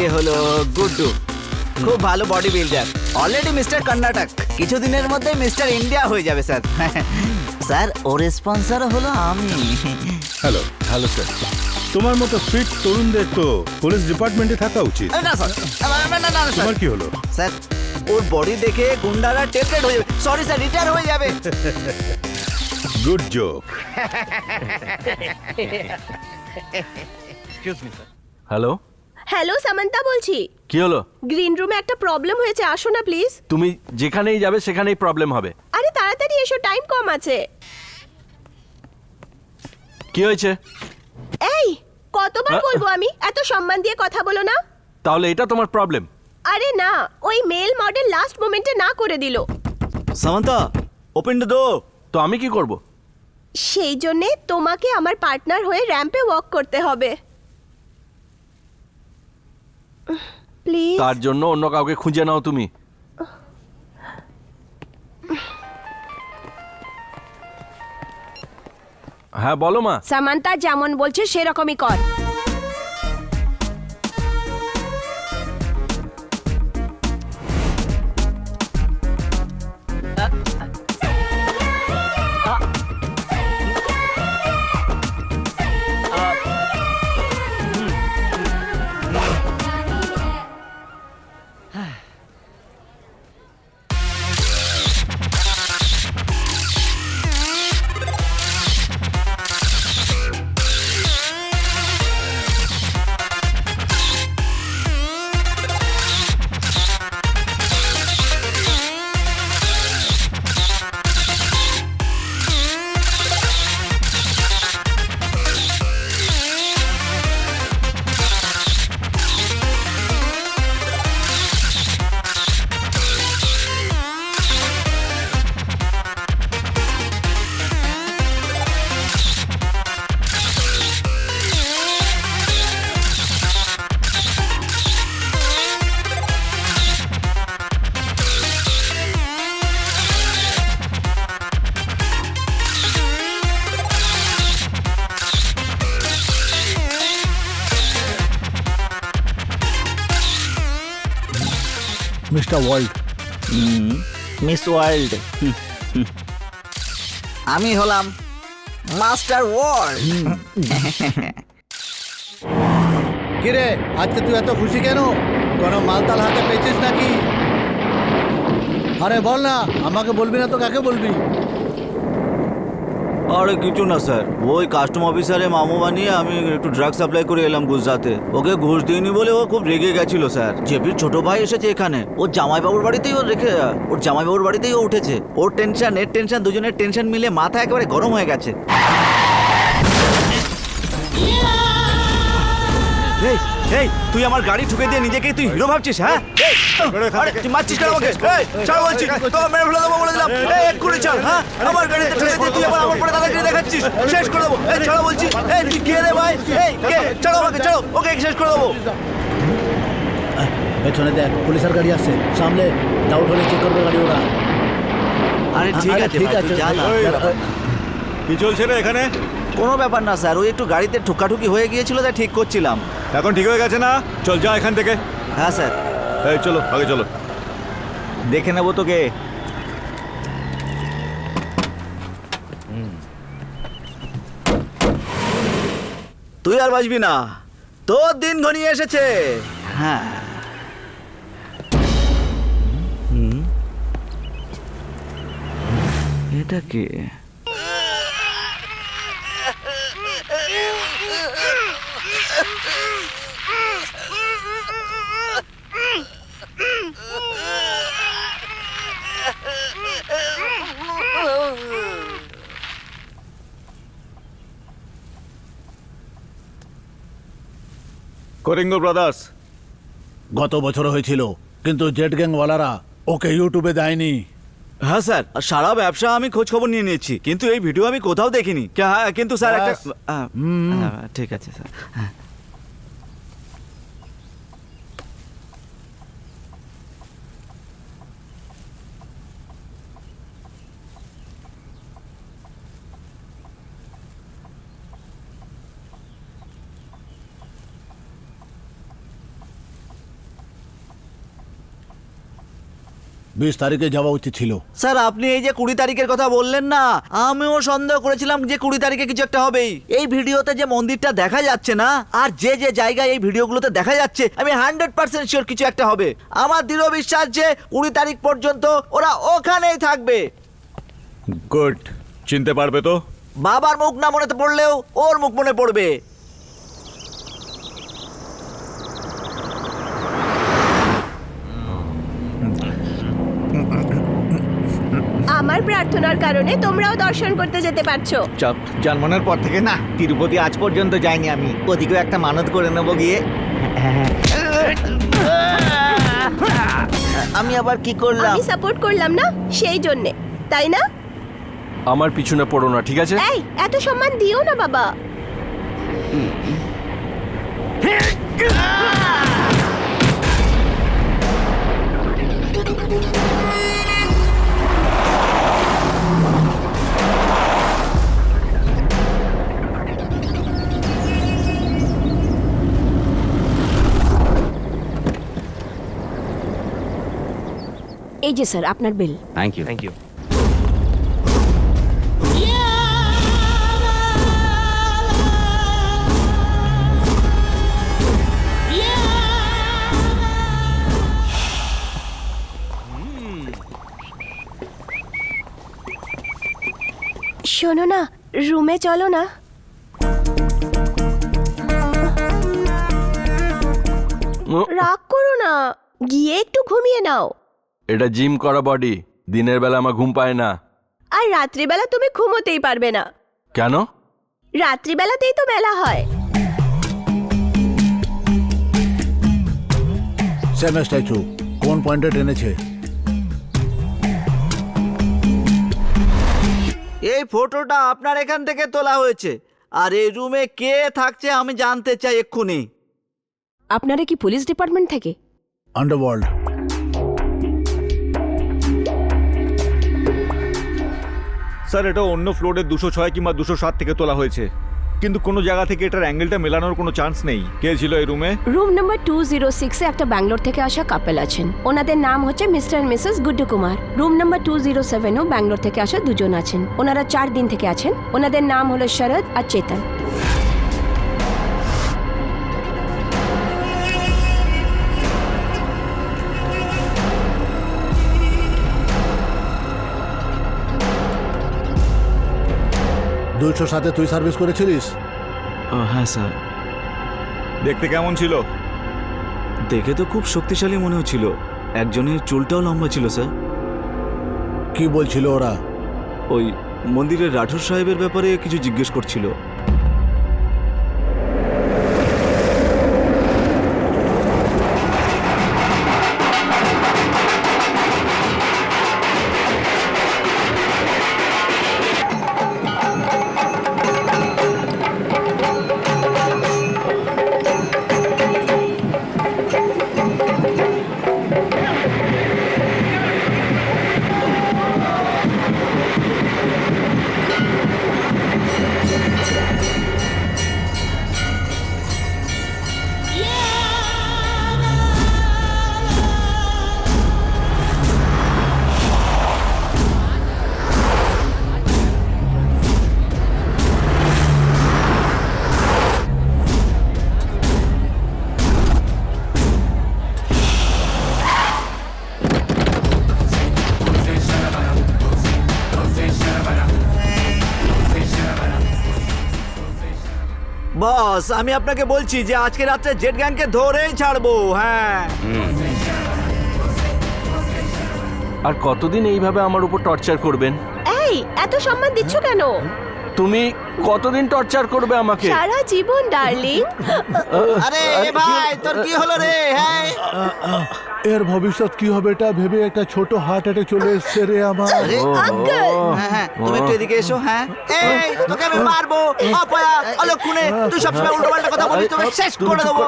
এ হলো গুড্ডু, খুব ভালো body builder, already mister Karnataka, কিছুদিনের মধ্যে মিস্টার ইন্ডিয়া হয়ে যাবে স্যার। স্যার ওর স্পন্সর হলো আমি। Hello hello sir. তোমার মতো ফিট তরুণদের তো পুলিশ ডিপার্টমেন্টে থাকা উচিত। না স্যার, না স্যার। তোমার কি হলো? স্যার ওর বডি দেখে গুন্ডারা টেম্পটেড হয়ে যাবে। সরি স্যার, রিটায়ার হয়ে যাবে। Good joke. Hello, hello Samanta বলছি। কি হলো? গ্রিন রুমে একটা প্রবলেম হয়েছে, আসো না প্লিজ। তুমি যেখানেই যাবে সেখানেই প্রবলেম হবে। আরে তাড়াতাড়ি এসো, টাইম কম আছে। কি হয়েছে? এই কতবার বলবো আমি, এত সম্মান দিয়ে কথা বলো না। তাহলে এটা তোমার প্রবলেম? আরে না, ওই মেল মডেল লাস্ট মোমেন্টে না করে দিল। Samanta, open the door. তো আমি কি করব? সেই জন্যে তোমাকে আমার পার্টনার হয়ে র্যাম্পে ওয়াক করতে হবে। প্লিজ। তার জন্য অন্য কাউকে খুঁজে নাও তুমি। হ্যাঁ বলো মা। সামান্তা যেমন বলছে সেরকমই কর। মিস্টার ওয়ার্ল্ড, মিস ওয়ার্ল্ড, আমি হলাম মাস্টার ওয়ার্ল্ড। কিরে আজকে তুই এত খুশি কেন? কোনো মালতাল হাতে পেয়েছিস নাকি? আরে বল না, আমাকে বলবি না তো কাকে বলবি? আরে কিছু না স্যার, ওই কাস্টম অফিসারে মামু বানিয়ে আমি একটু ড্রাগ সাপ্লাই করে এলাম গুজরাতে। ওকে ঘুষ দিইনি বলে ও খুব রেগে গেছিল স্যার। জেপির ছোট ভাই এসেছে এখানে, ওর জামাইবাবুর বাড়িতেই ওর জামাইবাবুর বাড়িতেই ও উঠেছে। ওর টেনশন এর টেনশন, দুজনের টেনশন মিলে মাথা একেবারে গরম হয়ে গেছে। এই, এই, তুই আমার গাড়ি ঠুকে দিয়ে নিজেকেই তুই হিরো ভাবছিস? হ্যাঁ, আরে তুই মারছিস কেন আমাকে? এই, ছাড় বলছি, তোকে মেরে ফেলে দেবো বলে দিলাম। এই, এক্ষুনি ছাড়। হ্যাঁ, আমার গাড়িতে ঠুকে দিয়ে তুই আমার পরে দাদাগিরি দেখাচ্ছিস, শেষ করে দেবো। এই, ছাড়ো বলছি। এই, তুই কে রে ভাই? এই, কে? ছাড়ো আমাকে, ছাড়ো, ওকে শেষ করে দেবো। পেছনে দেখ, পুলিশের গাড়ি আসছে, সামনে ডাউট হলে চেক করবে গাড়ি ওরা। আরে ঠিক আছে, ঠিক ভাই, আছে, তুই যা না। কি চলছে রে এখানে? কোনো ব্যাপার না স্যার, ওই একটু গাড়িতে ঠুকাঠুকি হয়ে গিয়েছিল, তাই ঠিক করছিলাম। এখন ঠিক হয়ে গেছে না? চল যা এখান থেকে। হ্যাঁ স্যার। এই চলো, আগে চলো। দেখে নেবো তোকে। তুই আর বাঁচবি না, তোর দিন ঘনিয়ে এসেছে। হ্যাঁ, এটা কে? করিঙ্গ ব্রাদার্স। গত বছর হয়েছিল, কিন্তু জেট গ্যাংওয়ালারা ওকে ইউটিউবে দেয়নি। হ্যাঁ স্যার, সারা ব্যবসা আমি খোঁজ খবর নিয়ে নিয়েছি, কিন্তু এই ভিডিও আমি কোথাও দেখিনি। হ্যাঁ, কিন্তু স্যার একটা ঠিক আছে স্যার। হ্যাঁ, বিশ তারিখে যাওয়া উচিত ছিল। স্যার আপনি এই যে 20 তারিখের কথা বললেন না, আমিও সন্দেহ করেছিলাম যে 20 তারিখে কিছু একটা হবেই। এই ভিডিওতে যে মন্দিরটা দেখা যাচ্ছে না, আর যে যে জায়গায় এই ভিডিওগুলোতে দেখা যাচ্ছে, আমি 100% শিওর কিছু একটা হবে। আমার দৃঢ় বিশ্বাস যে 20 তারিখ পর্যন্ত ওরা ওখানেই থাকবে। গুড। চিনতে পারবে তো? বাবার মুখ না মনে পড়লেও ওর মুখ মনে পড়বে। আমার প্রার্থনার কারণে তোমরাও দর্শন করতে যেতে পারছো। জন্মানোর পর থেকে না তিরুপতি আজ পর্যন্ত যাইনি আমি। ওদিকেও একটা মানত করে নেবো গিয়ে। আমি আবার কি করলাম? আমি সাপোর্ট করলাম না, সেই জন্যে, তাই না? আমার পিছনে পড়ো না, ঠিক আছে? এই, এত সম্মান দিও না বাবা। এই যে স্যার আপনার বিল। Thank you. শোনো না, রুমে চলো না। রাগ করো না, গিয়ে একটু ঘুমিয়ে নাও। এটা জিম করা বডি, দিনের বেলা আমার ঘুম পায় না। আর রাত্রিবেলা তুমি ঘুমোতেই পারবে না। কেন? রাত্রিবেলাতেই তো মেলা হয়। সেম স্ট্যাচু কোন পয়েন্টে টেনেছে? এই ফটোটা আপনার এখান থেকে তোলা হয়েছে, আর এই রুমে কে থাকছে আমি জানতে চাই এক্ষুনি। আপনারা কি পুলিশ ডিপার্টমেন্ট থেকে? আন্ডারওয়ার্ল্ড। স্যার এটা অন্য ফ্লোরে 206 কিংবা 207 থেকে তোলা হয়েছে, কিন্তু কোনো জায়গা থেকে এটার অ্যাঙ্গেলটা মেলানোর কোনো চান্স নেই। কে ছিল এই রুমে? রুম নাম্বার 206 এ একটা ব্যাঙ্গালোর থেকে আসা কাপল আছেন। ওনাদের নাম হচ্ছে Mr and Mrs Guddu Kumar. Room number 207 ও ব্যাঙ্গালোর থেকে আসা দুজন আছেন। ওনারা 4 দিন থেকে আছেন। ওনাদের নাম হলো শরৎ আর চেতন। দুইশো সাথে তুই সার্ভিস করেছিলিস? হ্যাঁ স্যার। দেখতে কেমন ছিল? দেখে তো খুব শক্তিশালী মনে হচ্ছিল। একজনের চুলটাও লম্বা ছিল স্যার। কি বলছিল ওরা? ওই মন্দিরের রাঠোর সাহেবের ব্যাপারে কিছু জিজ্ঞেস করছিল। বস, আমি আপনাকে বলছি যে আজকে রাত্রে জেট গ্যাংকে ধরেই ছাড়বো। হ্যাঁ, আর কতদিন এইভাবে আমার উপর টর্চার করবেন? এই, এত সম্মান দিচ্ছ কেন? তুমি কতদিন টর্চার করবে আমাকে? সারা জীবন ডার্লিং। আরে ভাই, তোর কি হলো রে? হ্যাঁ, এর ভবিষ্যৎ কি হবে এটা ভেবে একটা ছোট হার্ট অ্যাটাক চলে এসছে রে আমার। আঙ্কেল, হ্যাঁ হ্যাঁ, তুমি একটু এদিকে এসো। হ্যাঁ, এই তোকে আমি মারবো। অপয়া, অলক্ষণে তুই সবসময় উল্টো পাল্টা কথা বলিস, তোকে শেষ করে দেবো।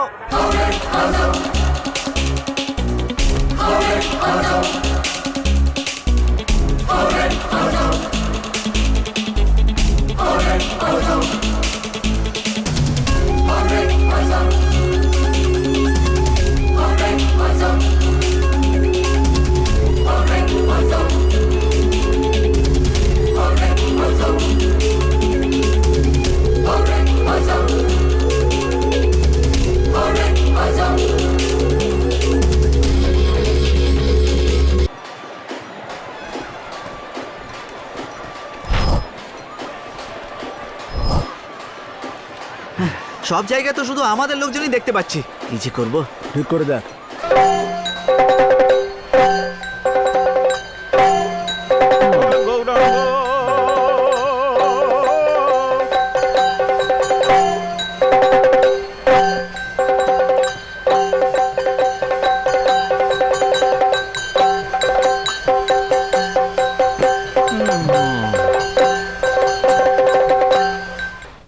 সব জায়গায় তো শুধু আমাদের লোকজনই দেখতে পাচ্ছি, কি যে করবো। ঠিক করে দেখ।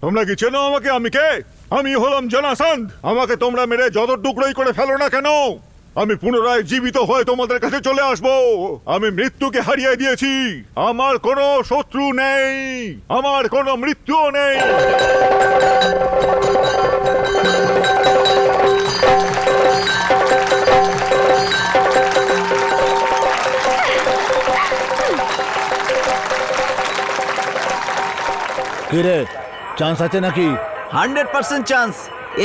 তোমরা কি চেনো আমাকে? আমি কে? আমি হলাম জনাসন্ধ। আমাকে তোমরা মেরে যত টুকরোই করে ফেলো না কেন, আমি পুনরায় জীবিত হয়ে তোমাদের কাছে চলে আসব। আমি মৃত্যুকে হারিয়ে দিয়েছি। আমার কোনো শত্রু নেই, আমার কোনো মৃত্যুও নেই। কি রে চান্স আছে নাকি? 100% চান্স।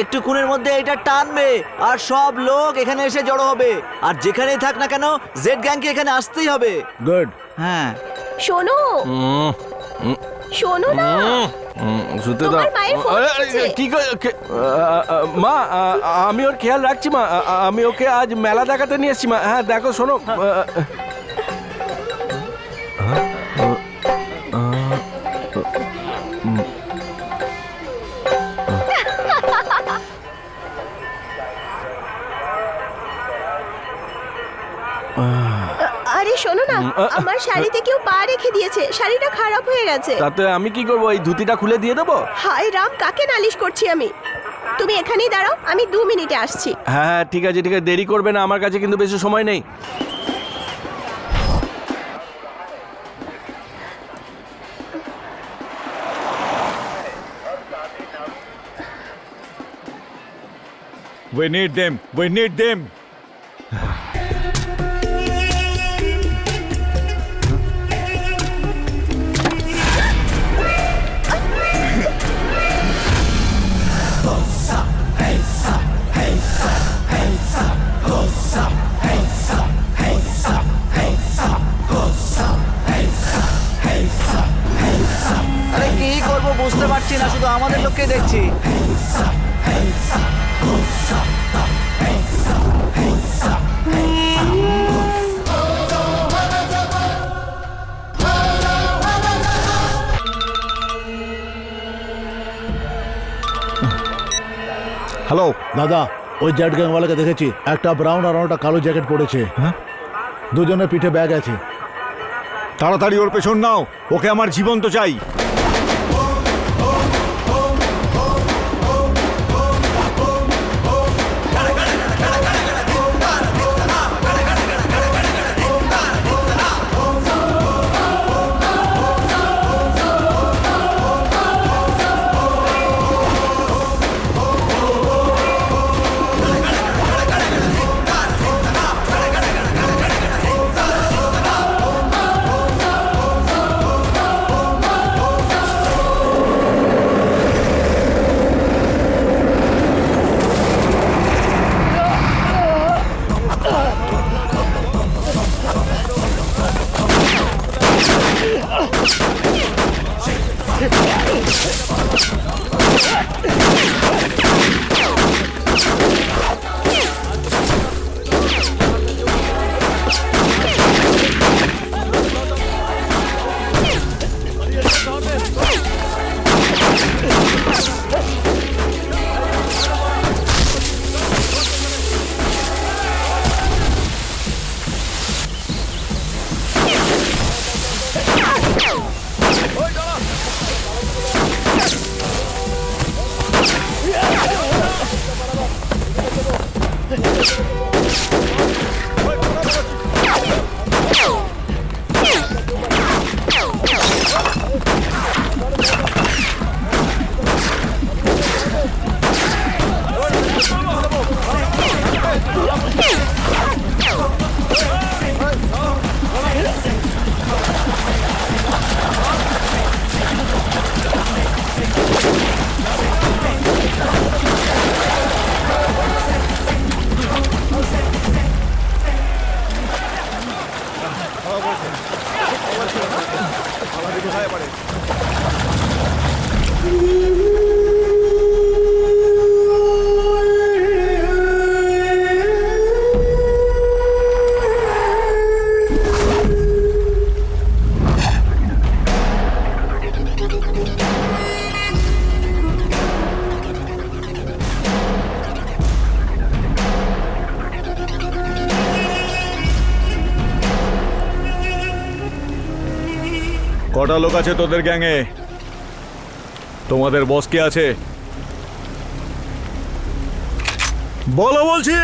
একটুক্ষণের মধ্যে এটা টানবে আর সব লোক এখানে এসে জড়ো হবে, আর যেখানেই থাক না কেন জেড গ্যাংকে এখানে আসতেই হবে। গুড। হ্যাঁ, শোনো শোনো না, শুতে দাও। তোমার মায়ের ফোন আরে, এসেছে। কি মা, আমি ওর খেয়াল রাখছি মা। আমি ওকে আজ মেলা দেখাতে নিয়ে এসেছি মা। হ্যাঁ দেখো শোনো। আরে শোনো না, আমার শাড়িতে কেউ পা রেখে দিয়েছে, শাড়িটা খারাপ হয়ে গেছে। তাতে আমি কি করবো? এই ধুতিটা খুলে দিয়ে দেবো? হায় রাম, কাকে নালিশ করছি আমি? তুমি এখানেই দাঁড়াও, আমি 2 মিনিটে আসছি। হ্যাঁ ঠিক আছে ঠিক আছে, দেরি করবে না, আমার কাছে কিন্তু বেশি সময় নেই। We need them. We need them. আরে কি করবো বুঝতে পারছি না, শুধু আমাদের লোককে দেখছি। হ্যালো দাদা, ওই জেড গ্যাংওয়ালাকে দেখেছি, একটা ব্রাউন আর একটা কালো জ্যাকেট পরেছে। দুজনের পিঠে ব্যাগ আছে। তাড়াতাড়ি ওর পেছন নাও, ওকে আমার জীবন্ত চাই। কটা লোক আছে তোদের গ্যাংয়ে? তোমাদের বস কে আছে বলো বলছি।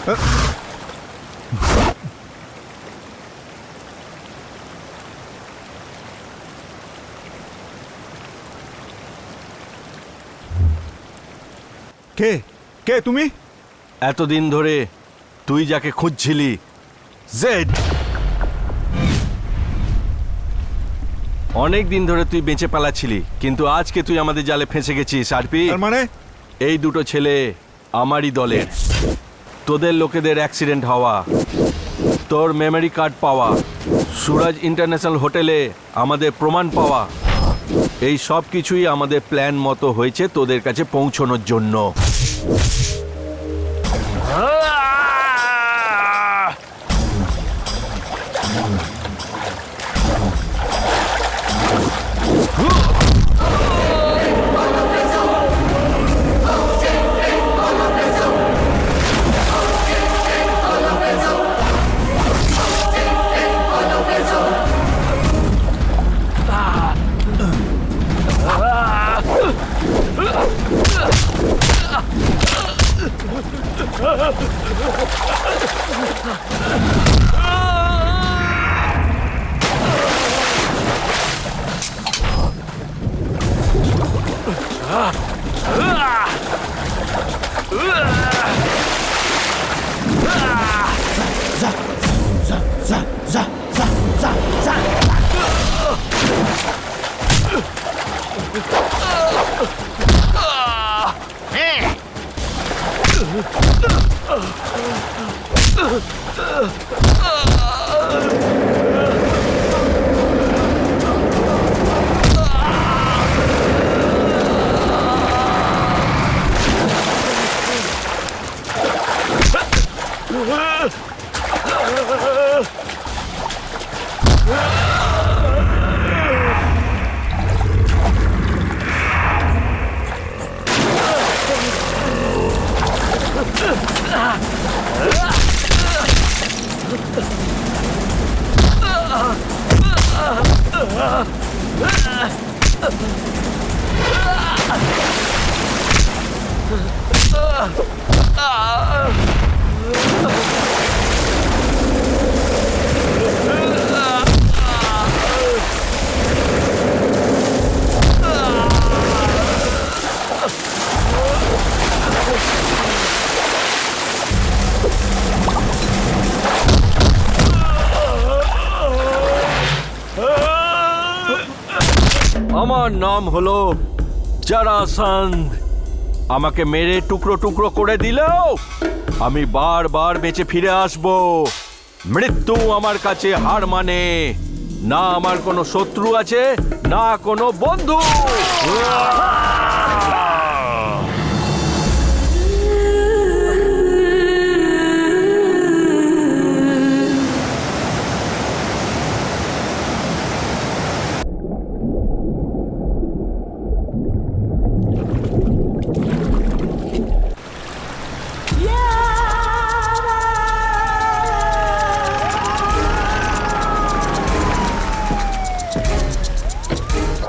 কে কে তুমি? এতদিন ধরে তুই যাকে খুঁজছিলি, জেড, অনেক দিন ধরে তুই বেঁচে পালাচ্ছিলি, কিন্তু আজকে তুই আমাদের জালে ফেঁসে গেছিস। আরপি, তার মানে এই দুটো ছেলে আমারই দলের। তোদের লোকেদের অ্যাক্সিডেন্ট হওয়া, তোর মেমরি কার্ড পাওয়া, সুরাজ ইন্টারন্যাশনাল হোটেলে আমাদের প্রমাণ পাওয়া, এই সব কিছুই আমাদের প্ল্যান মতো হয়েছে তোদের কাছে পৌঁছানোর জন্য। আমার নাম হলো জারাসন্ধ। আমাকে মেরে টুকরো টুকরো করে দিলেও আমি বারবার বেঁচে ফিরে আসব। মৃত্যু আমার কাছে হার মানে না। আমার কোনো শত্রু আছে, না কোনো বন্ধু।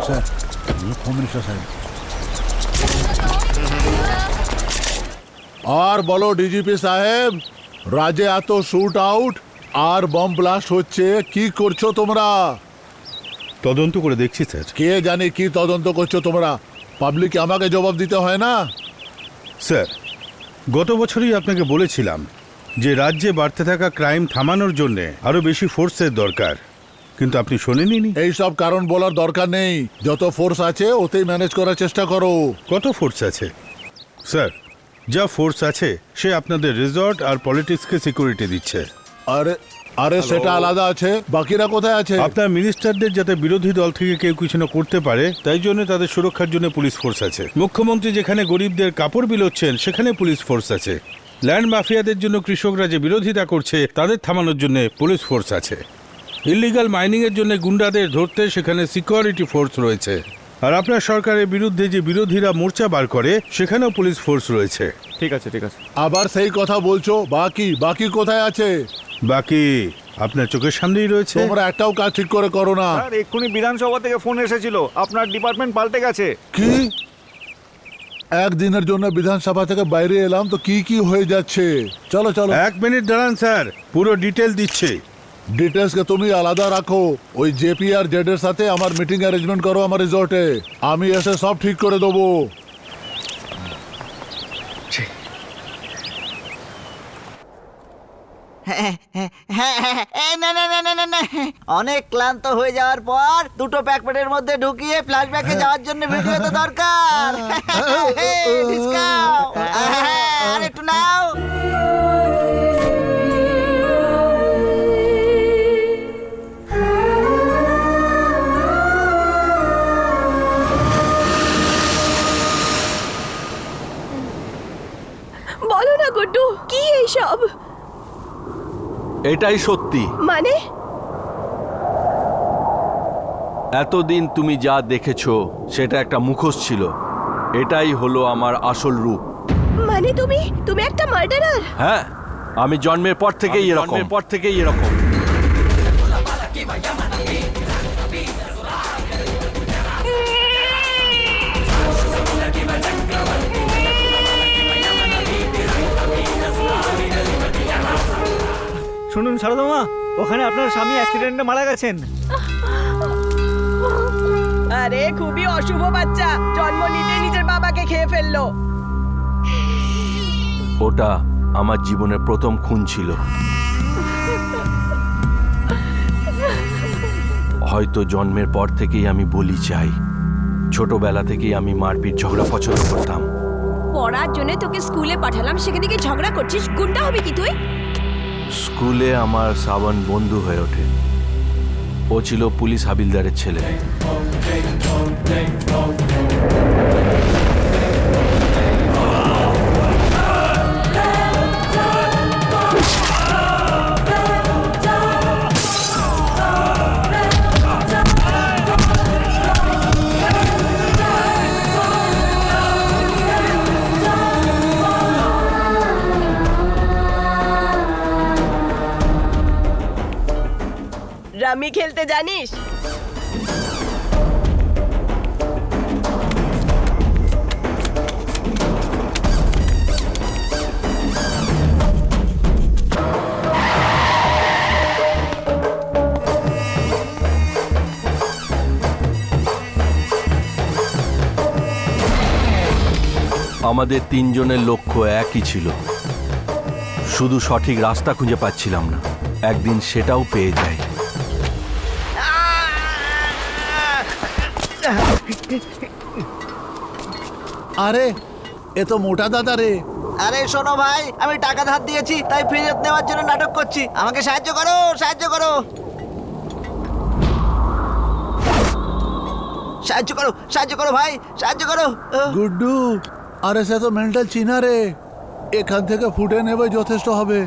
স্যার, হোম মিনিস্টার সাহেব। আর বলো ডিজিপি সাহেব, রাজে এত শুট আউট আর বম ব্লাস্ট হচ্ছে, কি করছো তোমরা? তদন্ত করে দেখছি স্যার। কে জানে কি তদন্ত করছো তোমরা? পাবলিক আমাকে জবাব দিতে হয় না? স্যার, গত বছরই আপনাকে বলেছিলাম যে রাজ্যে বাড়তে থাকা ক্রাইম থামানোর জন্য আরো বেশি ফোর্সের দরকার, কিন্তু আপনি শোনেননি। এই সব কারণ বলার দরকার নেই। যত ফোর্স আছে ওতেই ম্যানেজ করার চেষ্টা করো। কত ফোর্স আছে স্যার? যা ফোর্স আছে সে আপনাদের রিসর্ট আর পলিটিক্সকে সিকিউরিটি দিচ্ছে। আরে আরে সেটা আলাদা আছে, বাকিরা কোথায় আছে? আপনার মিনিস্টারদের যাতে বিরোধী দল থেকে কেউ কিছু না করতে পারে তাই জন্য তাদের সুরক্ষার জন্য পুলিশ ফোর্স আছে। মুখ্যমন্ত্রী যেখানে গরিবদের কাপড় বিলোচ্ছেন সেখানে পুলিশ ফোর্স আছে। ল্যান্ড মাফিয়াদের জন্য কৃষকরা যে বিরোধিতা করছে তাদের থামানোর জন্য পুলিশ ফোর্স আছে। ইলিগাল মাইনিং এর জন্য গুন্ডাদের ধরতে সেখানে সিকিউরিটি ফোর্স রয়েছে। আর আপনার সরকারের বিরুদ্ধে যে বিরোধীরা মোর্চা বার করে সেখানেও পুলিশ ফোর্স রয়েছে। ঠিক আছে ঠিক আছে। আবার সেই কথা বলছো? বাকি বাকি কোথায় আছে? বাকি আপনার চোখের সামনেই রয়েছে। তোমরা একটাও কাজ ঠিক করে করো না। স্যার, এক্ষুনি বিধানসভা থেকে ফোন এসেছিল আপনার ডিপার্টমেন্ট পাল্টে গেছে। কি? একদিনের জন্য বিধানসভা থেকে বাইরে এলাম তো কি কি হয়ে যাচ্ছে। চলো চলো। 1 মিনিট দাঁড়ান স্যার, পুরো ডিটেল দিচ্ছে। ডিটেলসকে তুমি আলাদা রাখো। ওই জেপি আর জেড এর সাথে আমার মিটিং অ্যারেঞ্জমেন্ট করো আমার রিসর্টে। আমি এসে সব ঠিক করে দেবো। না না না না না না, অনেক ক্লান্ত হয়ে যাওয়ার পর দুটো প্যাকেটের মধ্যে ঢুকিয়ে ফ্ল্যাশব্যাকে যাওয়ার জন্য ভিডিও তো দরকার। ডিসকাউ। আর একটু নাও। বলো না গুড্ডু, কি এইসব? এটাই সত্যি। মানে এতদিন তুমি যা দেখেছো সেটা একটা মুখোশ ছিল। এটাই হলো আমার আসল রূপ। মানে তুমি একটা মার্ডারার? হ্যাঁ, আমি জন্মের পর থেকেই এরকম। শুনুন সারদামা, ওখানে আপনার স্বামী অ্যাক্সিডেন্টে মারা গেছেন। আরে খুবই অশুভ বাচ্চা, জন্ম নিতে নিজের বাবাকে খেয়ে ফেললো। ওটা আমার জীবনের প্রথম খুন ছিল। হয়তো জন্মের পর থেকেই আমি বলি চাই। ছোটবেলা থেকেই আমি মারপিট ঝগড়া পছন্দ করতাম। পড়ার জন্য তোকে স্কুলে পাঠালাম, সেখানে গিয়ে ঝগড়া করছিস? গুন্ডা হবি কি তুই? স্কুলে আমার সাবান বন্ধু হয়ে ওঠে। ও ছিল পুলিশ হাবিলদারের ছেলে। রামি খেলতে জানিস? আমাদের তিনজনের লক্ষ্য একই ছিল, শুধু সঠিক রাস্তা খুঁজে পাচ্ছিলাম না। একদিন সেটাও পেয়ে যাই। আরে এ তো মোটা দাদা রে। আরে শোনো ভাই, আমি টাকা ধার দিয়েছি তাই ফেরত নেওয়ার জন্য নাটক করছি। আমাকে সাহায্য করো, সাহায্য করো, সাহায্য করো, সাহায্য করো ভাই, সাহায্য করো। গুড্ডু, আরে সে তো মেন্টাল চিনা রে। এখান থেকে ফুটে নেবে যথেষ্ট হবে।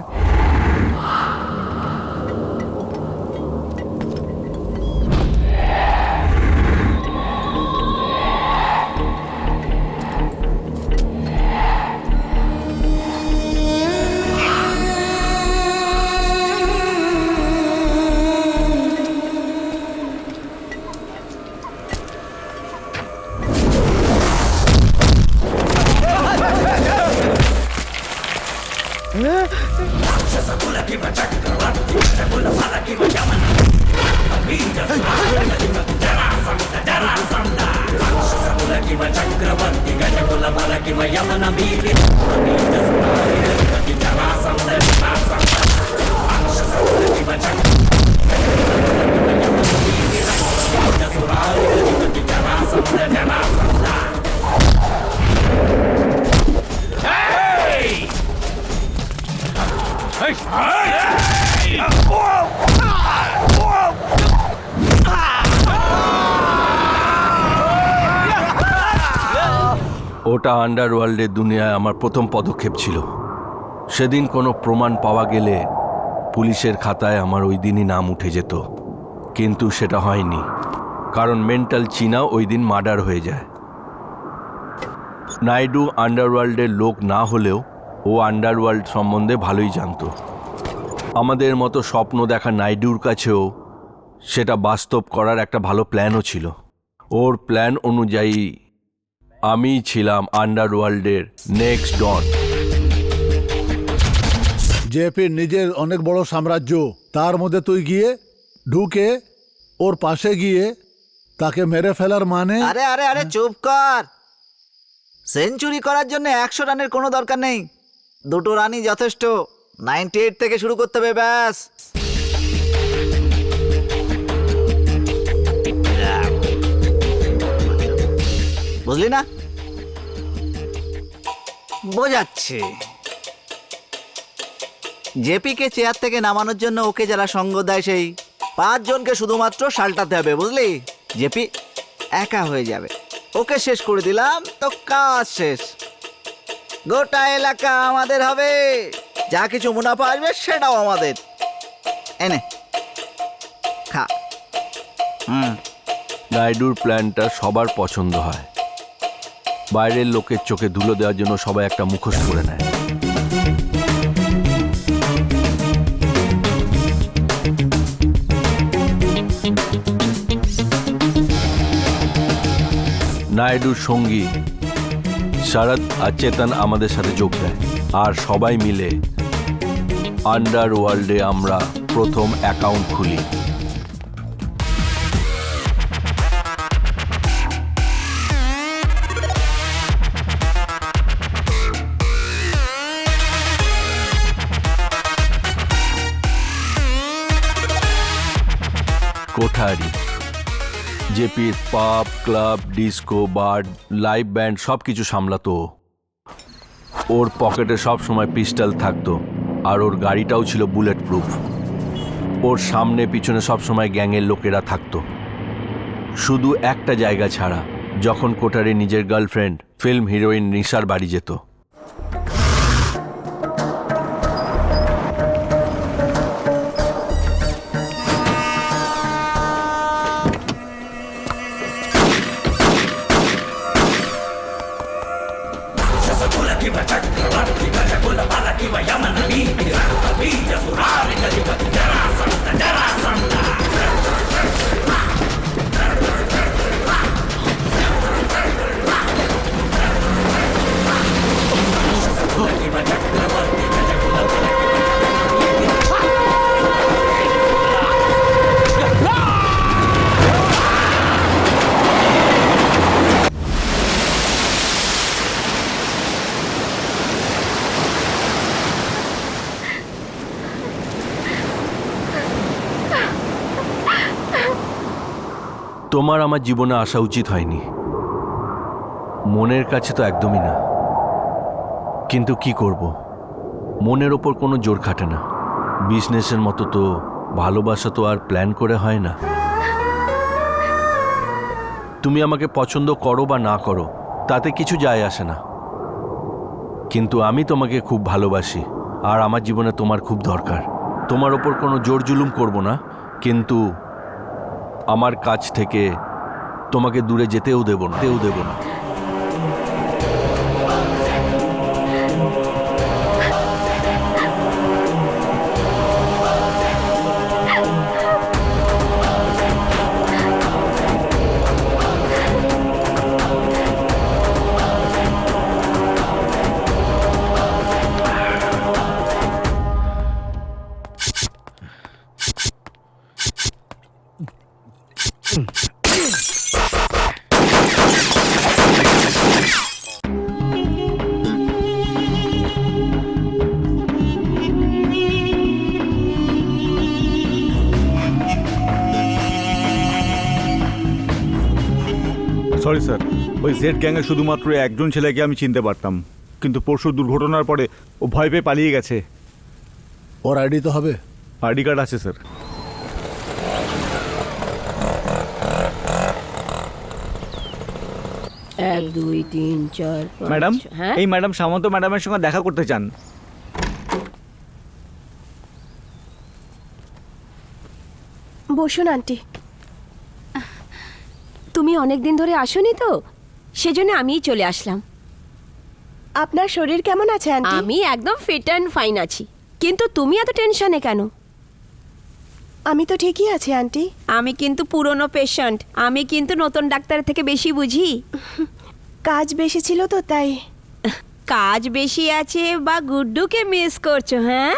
ওটা আন্ডারওয়ার্ল্ডের দুনিয়ায় আমার প্রথম পদক্ষেপ ছিল। সেদিন কোনো প্রমাণ পাওয়া গেলে পুলিশের খাতায় আমার ওই দিনই নাম উঠে যেত, কিন্তু সেটা হয়নি, কারণ মেন্টাল চীনা ওই দিন মার্ডার হয়ে যায়। নাইডু আন্ডারওয়ার্ল্ডের লোক না হলেও ও আন্ডারওয়ার্ল্ড সম্বন্ধে ভালোই জানতো। আমাদের মতো স্বপ্ন দেখা নাইডুর কাছেও সেটা বাস্তব করার একটা ভালো প্ল্যানও ছিল। ওর প্ল্যান অনুযায়ী আমি ছিলাম আন্ডারওয়ার্ল্ডের নেক্সট ডন। জেপির নিজের অনেক বড় সাম্রাজ্য, তার মধ্যে তুই গিয়ে ঢুকে ওর পাশে গিয়ে তাকে মেরে ফেলার মানে? আরে আরে আরে চুপ কর। সেঞ্চুরি করার জন্য 100 রানের কোনো দরকার নেই, 2 রানই যথেষ্ট। 98 থেকে শুরু করতে হবে ব্যাস। বুঝলি না? বোঝাচ্ছে জেপিকে চেয়ার থেকে নামানোর জন্য ওকে যারা সঙ্গ দেয় সেই 5 জনকে শুধুমাত্র সালটাতে হবে, বুঝলি? জেপি একা হয়ে যাবে, ওকে শেষ করে দিলাম তো কাজ শেষ। গোটা এলাকা আমাদের হবে, যা কিছু মুনাফা আসবে সেটাও আমাদের। এনে খা। নাইডুর প্ল্যানটা সবার পছন্দ হয়। বাইরের লোকের চোখে ধুলো দেওয়ার জন্য সবাই একটা মুখোশ করে নেয়। নাইডুর সঙ্গী শরৎ আর চেতন আমাদের সাথে যোগ দেয়, আর সবাই মিলে আন্ডারওয়ার্ল্ডে আমরা প্রথম অ্যাকাউন্ট খুলি। কোঠারি জেপির পাব, ক্লাব, ডিস্কো, বার, লাইভ ব্যান্ড সব কিছু সামলাতো। ওর পকেটে সব সময় পিস্টল থাকতো, আর ওর গাড়িটাও ছিল বুলেট প্রুফ। ওর সামনে পিছনে সব সময় গ্যাংয়ের লোকেরা থাকতো, শুধু একটা জায়গা ছাড়া, যখন কোঠারি নিজের গার্লফ্রেন্ড ফিল্ম হিরোইন নিশার বাড়ি যেত। তোমার আমার জীবনে আসা উচিত হয়নি, মনের কাছে তো একদমই না। কিন্তু কি করব, মনের ওপর কোনো জোর খাটে না। বিজনেসের মতো তো ভালোবাসা তো আর প্ল্যান করে হয় না। তুমি আমাকে পছন্দ করো বা না করো তাতে কিছু যায় আসে না, কিন্তু আমি তোমাকে খুব ভালোবাসি, আর আমার জীবনে তোমার খুব দরকার। তোমার ওপর কোনো জোর জুলুম করব না, কিন্তু আমার কাছ থেকে তোমাকে দূরে যেতেও দেব না। সরি স্যার, ওই জেড গ্যাংয়ের শুধুমাত্র একজন ছেলেকে আমি চিনতে পারতাম, কিন্তু পরশু দুর্ঘটনার পরে ও ভয় পেয়ে পালিয়ে গেছে। ওর আইডি তো হবে? আইডি কার্ড আছে স্যার। 1 2 3 4 5। ম্যাডাম, হ্যাঁ, এই ম্যাডাম সামন্ত ম্যাডামের সঙ্গে দেখা করতে চান। বসুন আন্টি। তুমি অনেক দিন ধরে আসোনি তো, সেজন্য আমিই চলে আসলাম। আপনার শরীর কেমন আছে আন্টি? আমি একদম ফিট অ্যান্ড ফাইন আছি, কিন্তু তুমি এত টেনশনে কেন? আমি তো ঠিকই আছি আন্টি। আমি কিন্তু পুরনো পেশেন্ট, আমি কিন্তু নতুন ডাক্তারের থেকে বেশি বুঝি। কাজ বেশি ছিল তো তাই। কাজ বেশি আছে বা গুড্ডুকে মিস করছো? হ্যাঁ,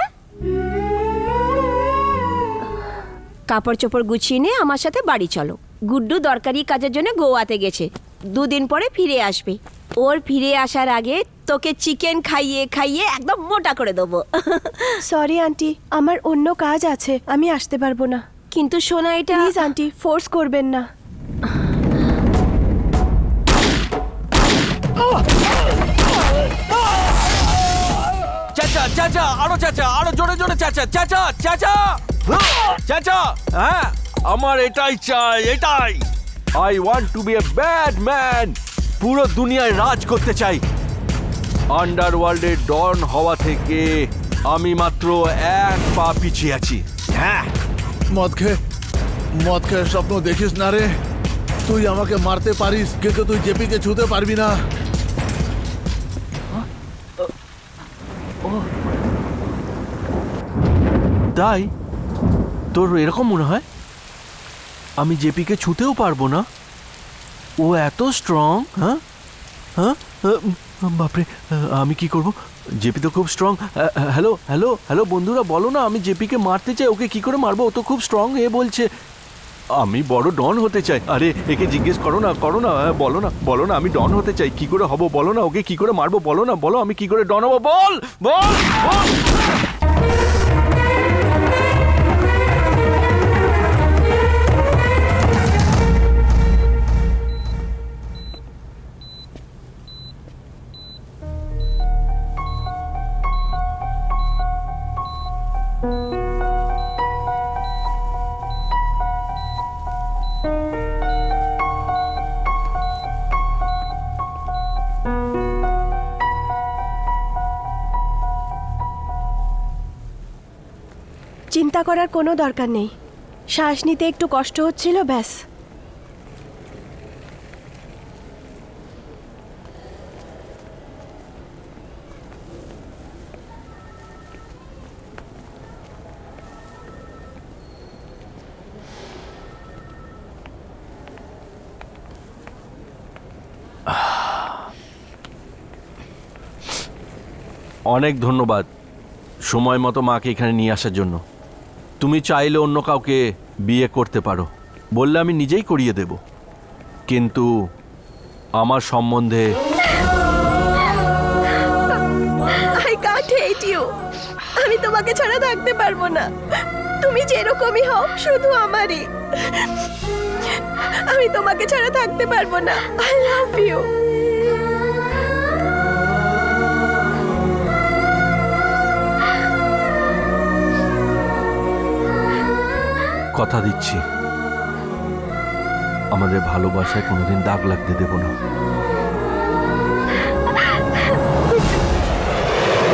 কাপড় চোপড় গুছিয়ে নিয়ে আমার সাথে বাড়ি চলো। গুড্ডু দরকারি কাজের জন্য গোয়াতে গেছে, 2 দিন পরে ফিরে আসবে। ওর ফিরে আসার আগে তোকে চিকেন খাইয়ে খাইয়ে একদম মোটা করে দেবো। সরি আন্টি, আমার অন্য কাজ আছে, আমি আসতে পারবো না। কিন্তু সোনা, এটা প্লিজ আন্টি, ফোর্স করবেন না। চাচা চাচা, আরো চাচা, আরো জোরে জোরে চাচা, চাচা চাচা চাচা। হ্যাঁ, আমার এটাই চাই, এটাই। I want to be a bad man. পুরো দুনিয়ায় রাজ করতে চাই। আন্ডারওয়ার্ল্ডের ডন হওয়া থেকে আমি মাত্র 1 পা পিছিয়ে আছি। হ্যাঁ, মদ খেয়ে স্বপ্ন দেখিস না রে। তুই আমাকে মারতে পারিস, কিন্তু তুই জেপিকে ছুতে পারবি না। তাই তোর এরকম মনে হয়? আমি জেপিকে ছুতেও পারবো না? ও এত স্ট্রং? হ্যাঁ হ্যাঁ, বাপরে, আমি কি করব? জেপি তো খুব স্ট্রং। হ্যালো হ্যালো হ্যালো বন্ধুরা, বলো না, আমি জেপিকে মারতে চাই। ওকে কি করে মারবো? ও তো খুব স্ট্রং। এ বলছে আমি বড় ডন হতে চাই। আরে একে জিজ্ঞেস করো না, বলো না, বলো না, আমি ডন হতে চাই। কি করে হব বলো না? ওকে কি করে মারবো বলো না? বলো আমি কি করে ডন হবো? বল বল বল। চিন্তা করার কোনো দরকার নেই। শ্বাস নিতে একটু কষ্ট হচ্ছিল, ব্যাস। অনেক ধন্যবাদ সময় মতো মাকে এখানে নিয়ে আসার জন্য। তুমি চাইলে অন্য কাউকে বিয়ে করতে পারো, বললে আমি নিজেই করিয়ে দেব, কিন্তু আমার সম্বন্ধে আই কান্ট হেট ইউ। আমি তোমাকে ছাড়া থাকতে পারবো না। তুমি যেরকমই হও, শুধু আমারই। আমি তোমাকে ছাড়া থাকতে পারবো না। I love you. কথা দিচ্ছি আমাদের ভালোবাসায় কোনোদিন দাগ লাগতে দেব না।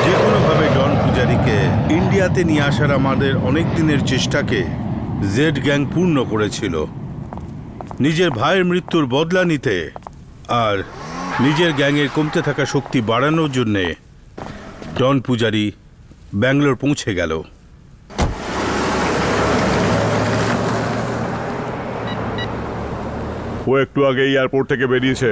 যে কোনোভাবে ডন পূজারীকে ইন্ডিয়াতে নিয়ে আসার আমাদের অনেক দিনের চেষ্টাকে জেড গ্যাং পূর্ণ করেছিল। নিজের ভাইয়ের মৃত্যুর বদলা নিতে আর নিজের গ্যাংয়ের কমতে থাকা শক্তি বাড়ানোর জন্যে ডন পূজারী ব্যাঙ্গালোর পৌঁছে গেল। ও একটু আগে এয়ারপোর্ট থেকে বেরিয়েছে।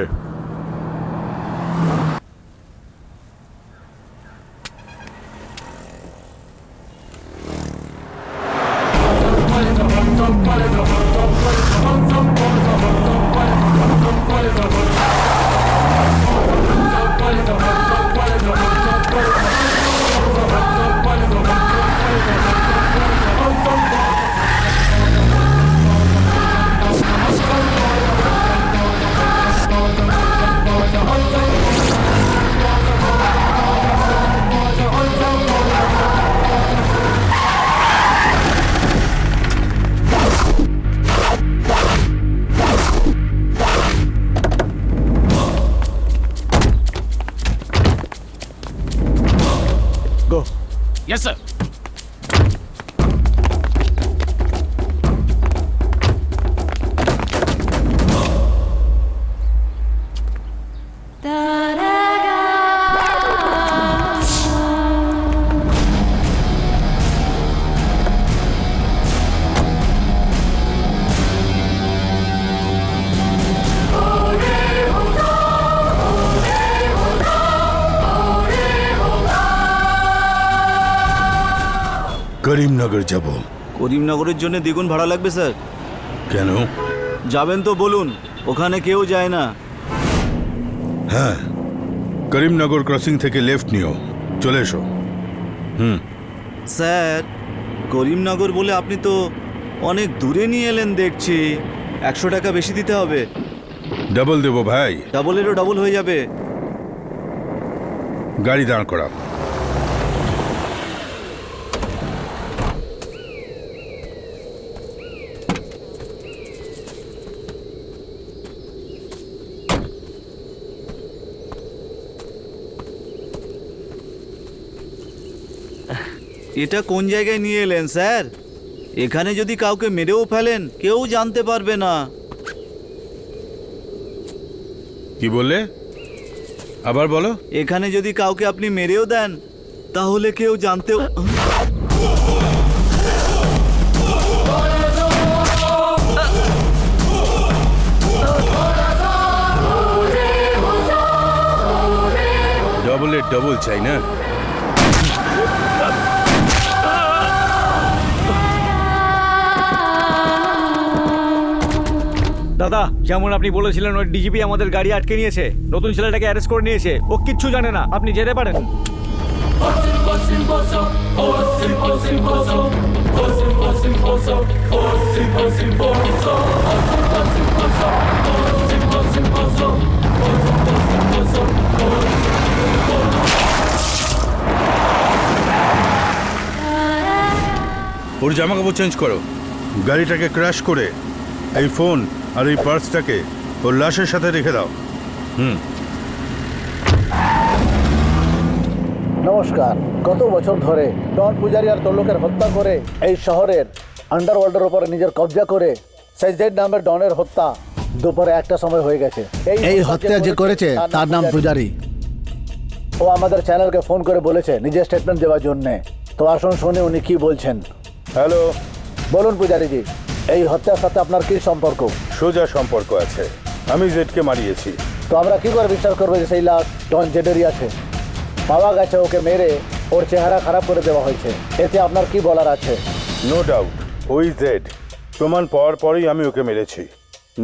করিমনগর যাব। করিমনগরের জন্য দ্বিগুণ ভাড়া লাগবে স্যার। কেন? যাবেন তো বলুন, ওখানে কেউ যায় না। হ্যাঁ, করিমনগর ক্রসিং থেকে লেফট নিও, চলে এসো। স্যার, করিমনগর বলে আপনি তো অনেক দূরে নিয়ে এলেন দেখছি। 100 টাকা বেশি দিতে হবে। ডাবল দেবো ভাই। ডাবলেরও ডাবল হয়ে যাবে। গাড়ি দাঁড় করা। এটা কোন জায়গায় নিয়ে এলেন স্যার? এখানে যদি কাউকে মেরেও ফেলেন কেউ জানতে পারবে না। কি বললে? আবার বলো। এখানে যদি কাউকে আপনি মেরেও দেন তাহলে কেউ জানতেও... ডবলের ডবল চাই না? দাদা, যেমন আপনি বলেছিলেন ওই ডিজিপি আমাদের গাড়ি আটকে নিয়েছে, নতুন ছেলেটাকে অ্যারেস্ট করে নিয়েছে। ও কিচ্ছু জানে না, আপনি যেতে পারেন। ওর জামা কাপড় চেঞ্জ করো, গাড়িটাকে ক্র্যাশ করে এই ফোন আর এই পার্সটাকে ওর লাশের সাথে রেখে দাও। নমস্কার। গত বছর ধরে ডন পূজারি আর তোর হত্যা করে এই শহরের আন্ডারওয়ার্ল্ডের উপরে নিজের কবজা করে সেই জেড নামের ডনের হত্যা দুপুরে 1টা সময় হয়ে গেছে। এই হত্যা যে করেছে তার নাম পূজারি। ও আমাদের চ্যানেলকে ফোন করে বলেছে নিজের স্টেটমেন্ট দেওয়ার জন্য। তো আসুন শুনে উনি কি বলছেন। হ্যালো, বলুন পূজারিজি, এই হত্যার সাথে আপনার কি সম্পর্ক? সোজা সম্পর্ক আছে। আমি জেডকে মারিয়েছি। তো আমরা কি করে বিশ্বাস করবো যে সেই লাশ ডন জেডেরই আছে? পাওয়া গেছে ওকে মেরে ওর চেহারা খারাপ করে দেওয়া হয়েছে। এতে আপনার কি বলার আছে? নো ডাউট ওই জেড। প্রমাণ পাওয়ার পরেই আমি ওকে মেরেছি।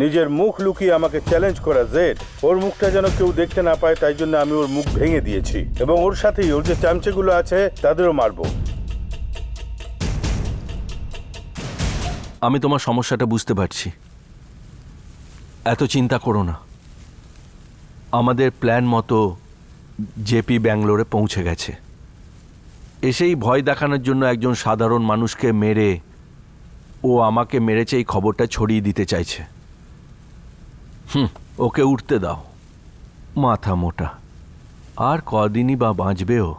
নিজের মুখ লুকিয়ে আমাকে চ্যালেঞ্জ করা জেড, ওর মুখটা যেন কেউ দেখতে না পায় তাই জন্য আমি ওর মুখ ভেঙে দিয়েছি এবং ওর সাথেই ওর যে চামচেগুলো আছে তাদেরও মারবো। আমি তোমার সমস্যাটা বুঝতে পারছি, এত চিন্তা করো না। আমাদের প্ল্যান মতো জেপি ব্যাঙ্গালোরে পৌঁছে গেছে। এসেই ভয় দেখানোর জন্য একজন সাধারণ মানুষকে মেরে ও আমাকে মেরেছে এই খবরটা ছড়িয়ে দিতে চাইছে। ওকে উঠতে দাও, মাথা মোটা। আর কদিনই বা বাঁচবেও।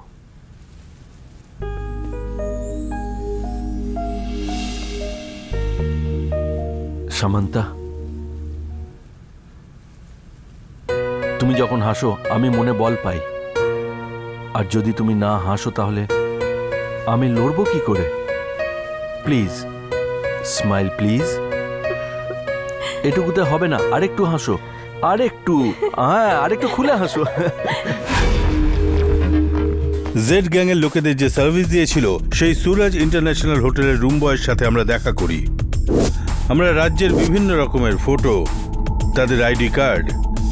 সামান্তা, তুমি যখন হাসো আমি মনে বল পাই, আর যদি তুমি না হাসো তাহলে আমি লড়বো কি করে? Please smile, please. এটুকুতে হবে না, আরেকটু হাসো, আরেকটু। হ্যাঁ, আরেকটু খুলে হাসো। জেড গ্যাংয়ের লোকেদের যে সার্ভিস দিয়েছিল সেই সুরাজ ইন্টারন্যাশনাল হোটেলের রুম বয়ের সাথে আমরা দেখা করি। আমরা রাজ্যের বিভিন্ন রকমের ফটো, তাদের আইডি কার্ড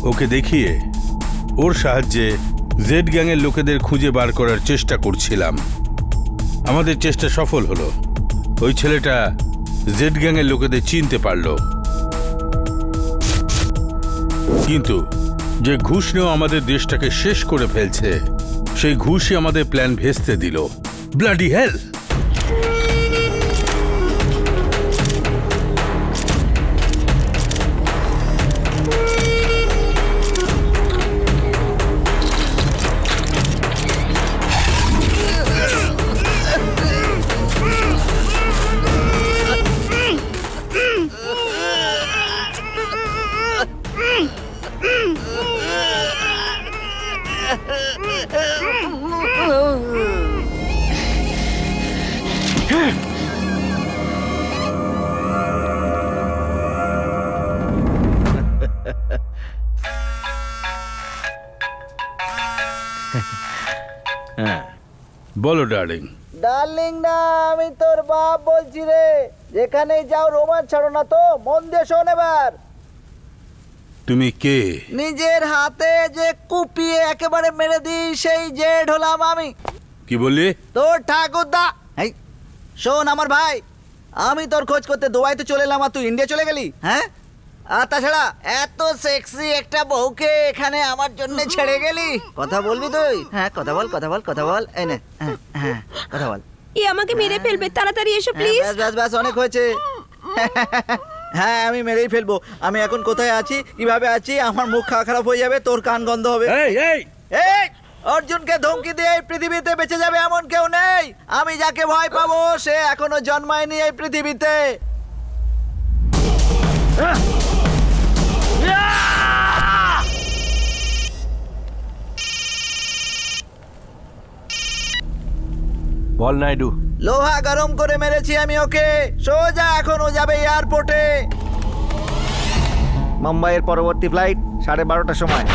ওকে দেখিয়ে ওর সাহায্যে জেড গ্যাংয়ের লোকেদের খুঁজে বার করার চেষ্টা করছিলাম। আমাদের চেষ্টা সফল হলো। ওই ছেলেটা জেড গ্যাংয়ের লোকেদের চিনতে পারল, কিন্তু যে ঘুষ নেওয়া আমাদের দেশটাকে শেষ করে ফেলছে সেই ঘুষই আমাদের প্ল্যান ভেস্তে দিল। ব্লাডি হেল! বলো ডার্লিং। ডার্লিং না, আমি তোর বাপ বলছি রে। যেখানেই যাও রোমান ছাড়ো না তো, মন দিয়ে শোন এবার। তুমি কে? নিজের হাতে যে কুপিয়ে একেবারে মেরে দিই সেই জেড হলাম আমি। কি বললি? তোর ঠাকুরদা। এই শোন আমার ভাই, আমি তোর খোঁজ করতে দুবাইতে চলে এলাম আর তুই ইন্ডিয়া চলে গেলি, হ্যাঁ? আর তাছাড়া এত সেক্সি একটা বউকে এখানে আমার জন্য ছেড়ে গেলি। কথা বলবি তুই? হ্যাঁ কথা বল, কথা বল, কথা বল। এই নে, হ্যাঁ হ্যাঁ কথা বল। ই আমাকে মেরে ফেলবে, তাড়াতাড়ি এসো প্লিজ। ব্যাস ব্যাস ব্যাস, অনেক হয়েছে। হ্যাঁ আমি মেরেই ফেলবো। আমি এখন কোথায় আছি, কিভাবে আছি, আমার মুখ খারাপ হয়ে যাবে, তোর কান গন্ধ হবে। এই এই এই অর্জুনকে ধমকি দিয়ে এই পৃথিবীতে বেঁচে যাবে এমন কেউ নেই। আমি যাকে ভয় পাবো সে এখনো জন্মায়নি এই পৃথিবীতে। বল নাইডু। লোহা গরম করে মেরেছি আমি ওকে। সোজা এখন ও যাবে এয়ারপোর্টে। মুম্বাইয়ের পরবর্তী ফ্লাইট 12:30টার সময়।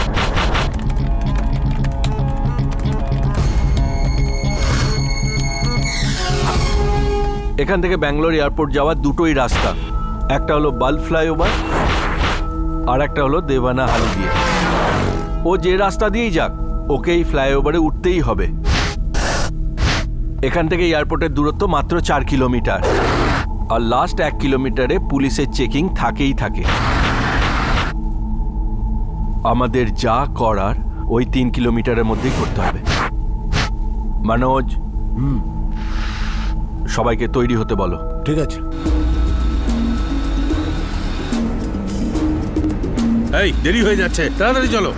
এখান থেকে ব্যাঙ্গালোর এয়ারপোর্ট যাওয়ার দুটোই রাস্তা, একটা হলো বাল্ব ফ্লাইওভার আর একটা হলো দেবানা হালি দিয়ে। ও যে রাস্তা দিয়েই যাক, ওকে এই ফ্লাইওভারে উঠতেই হবে। এখান থেকে এয়ারপোর্টের দূরত্ব মাত্র 4 কিলোমিটার, আর লাস্ট 1 কিলোমিটারে পুলিশের চেকিং থাকেই থাকে। আমাদের যা করার ওই 3 কিলোমিটারের মধ্যেই করতে হবে। মনোজ, সবাইকে তৈরি হতে বলো। ঠিক আছে। এই দেরি হয়ে যাচ্ছে, তাড়াতাড়ি চলো।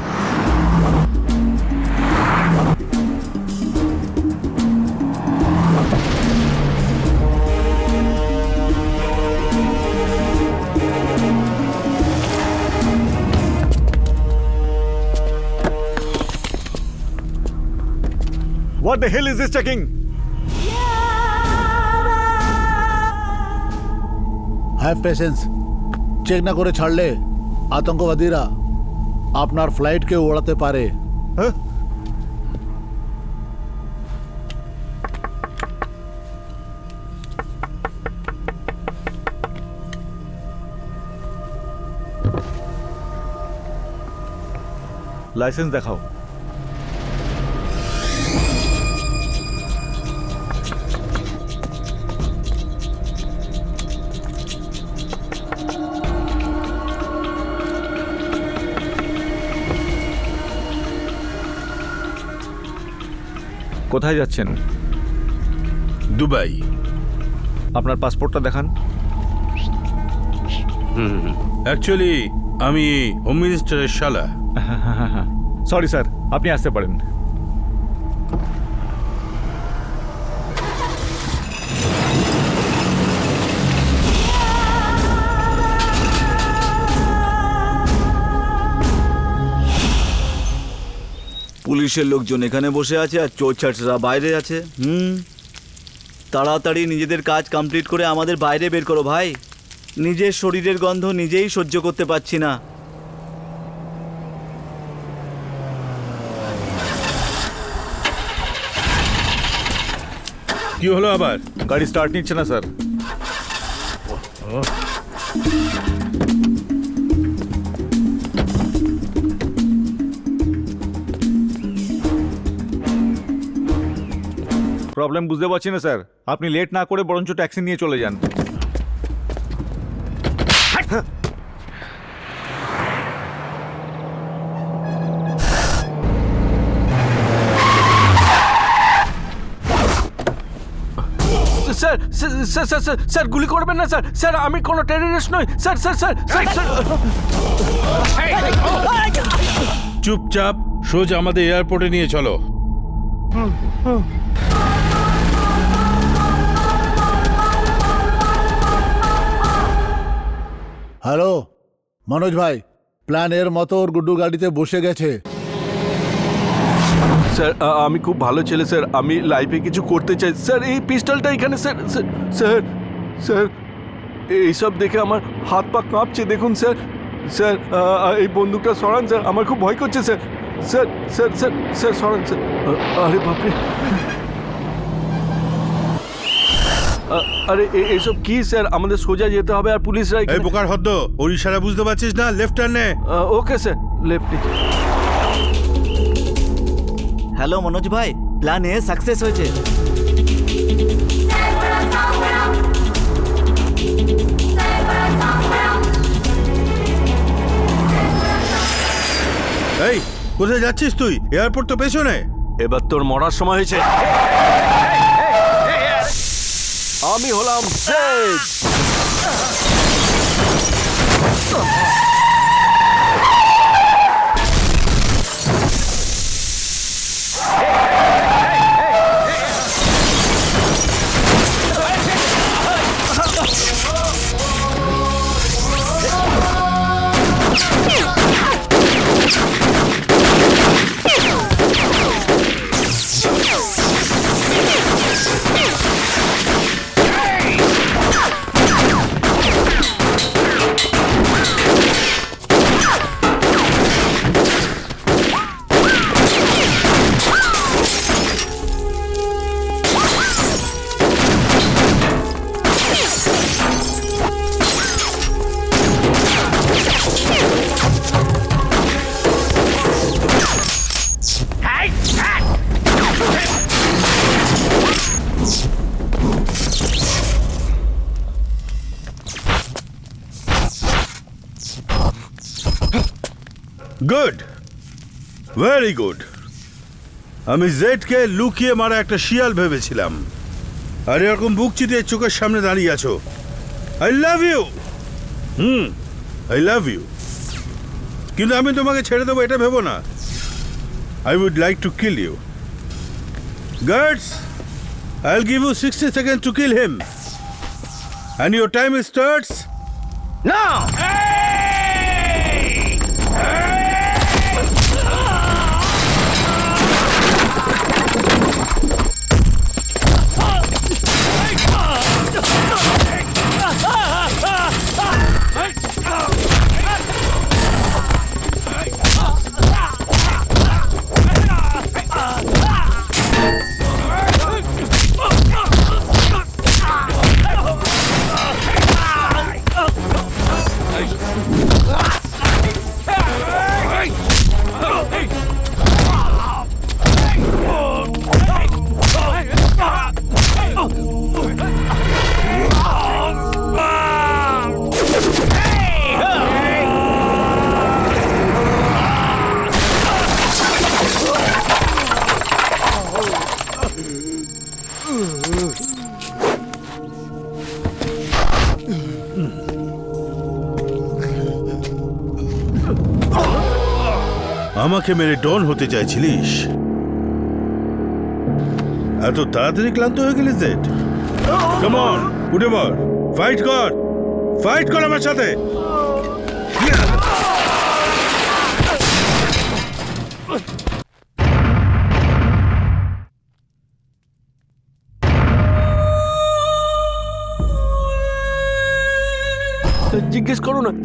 What the hell is this checking? Have patience. Check না করে ছাড়লে আতঙ্কবাদীরা আপনার ফ্লাইটকে ওড়াতে পারে। Huh? লাইসেন্স দেখাও। কোথায় যাচ্ছেন? দুবাই। আপনার পাসপোর্টটা দেখান। অ্যাকচুয়ালি আমি হোম মিনিস্টারের শালা। সরি স্যার, আপনি আসতে পারেন। পুলিশের লোকজন এখানে বসে আছে আর চোর ছাটরা বাইরে আছে। তাড়াতাড়ি নিজেদের কাজ কমপ্লিট করে আমাদের বাইরে বের করো ভাই। নিজের শরীরের গন্ধ নিজেই সহ্য করতে পারছি না। কি হলো আবার? গাড়ি স্টার্ট নিচ্ছে না স্যার। প্রবলেম বুঝতে পারছি না স্যার। আপনি লেট না করে বরঞ্চ ট্যাক্সি নিয়ে চলে যান। Sir sir sir sir sir গুলি করবেন না স্যার। স্যার আমি কোনো টেররিস্ট নই sir. Sir sir sir sir চুপচাপ সোজা আমাদের এয়ারপোর্টে নিয়ে চলো। হ্যালো মনোজ ভাই, প্ল্যান এর মতো ওর গুড্ডু গাড়িতে বসে গেছে। স্যার আমি খুব ভালো ছেলে স্যার, আমি লাইফে কিছু করতে চাই স্যার। এই পিস্তলটা এখানে স্যার। স্যার স্যার এইসব দেখে আমার হাত পা কাঁপছে, দেখুন স্যার। স্যার এই বন্দুকটা সরান স্যার, আমার খুব ভয় করছে sir. Sir sir sir sir সরান স্যার। আরে বাপরে। আরে এইসব কি স্যার, আমাদের সোজা যেতে হবে আর পুলিশরা এই বোকার হদ্দ, ওর ইশারা বুঝতে পারছিস না? লেফট টার্ন নে। Okay sir, left. Hello Manoj ভাই, প্ল্যান এ সাকসেস হয়েছে। এই কোথায় যাচ্ছিস তুই? এয়ারপোর্ট তো পেছনে। এবার তোর মরার সময় হয়েছে। আমি হলাম জেড। Good, very good. আমি জেডকে লুকিয়ে মারা একটা শিয়াল ভেবেছিলাম, আর এরকম বুক চিতিয়ে চোখের সামনে দাঁড়িয়ে আছো। I love you. I love you. কিন্তু আমি তোমাকে ছেড়ে দেবো এটা ভেবো না। I would like to kill you. Guards, I will give you 60 seconds to kill him. And your time starts now. আমাকে মেরে ডন হতে চাইছিলিস? এত তাড়াতাড়ি ক্লান্ত হয়ে গেলি জেড? কাম অন, উঠে পড়, ফাইট কর, ফাইট কর আমার সাথে।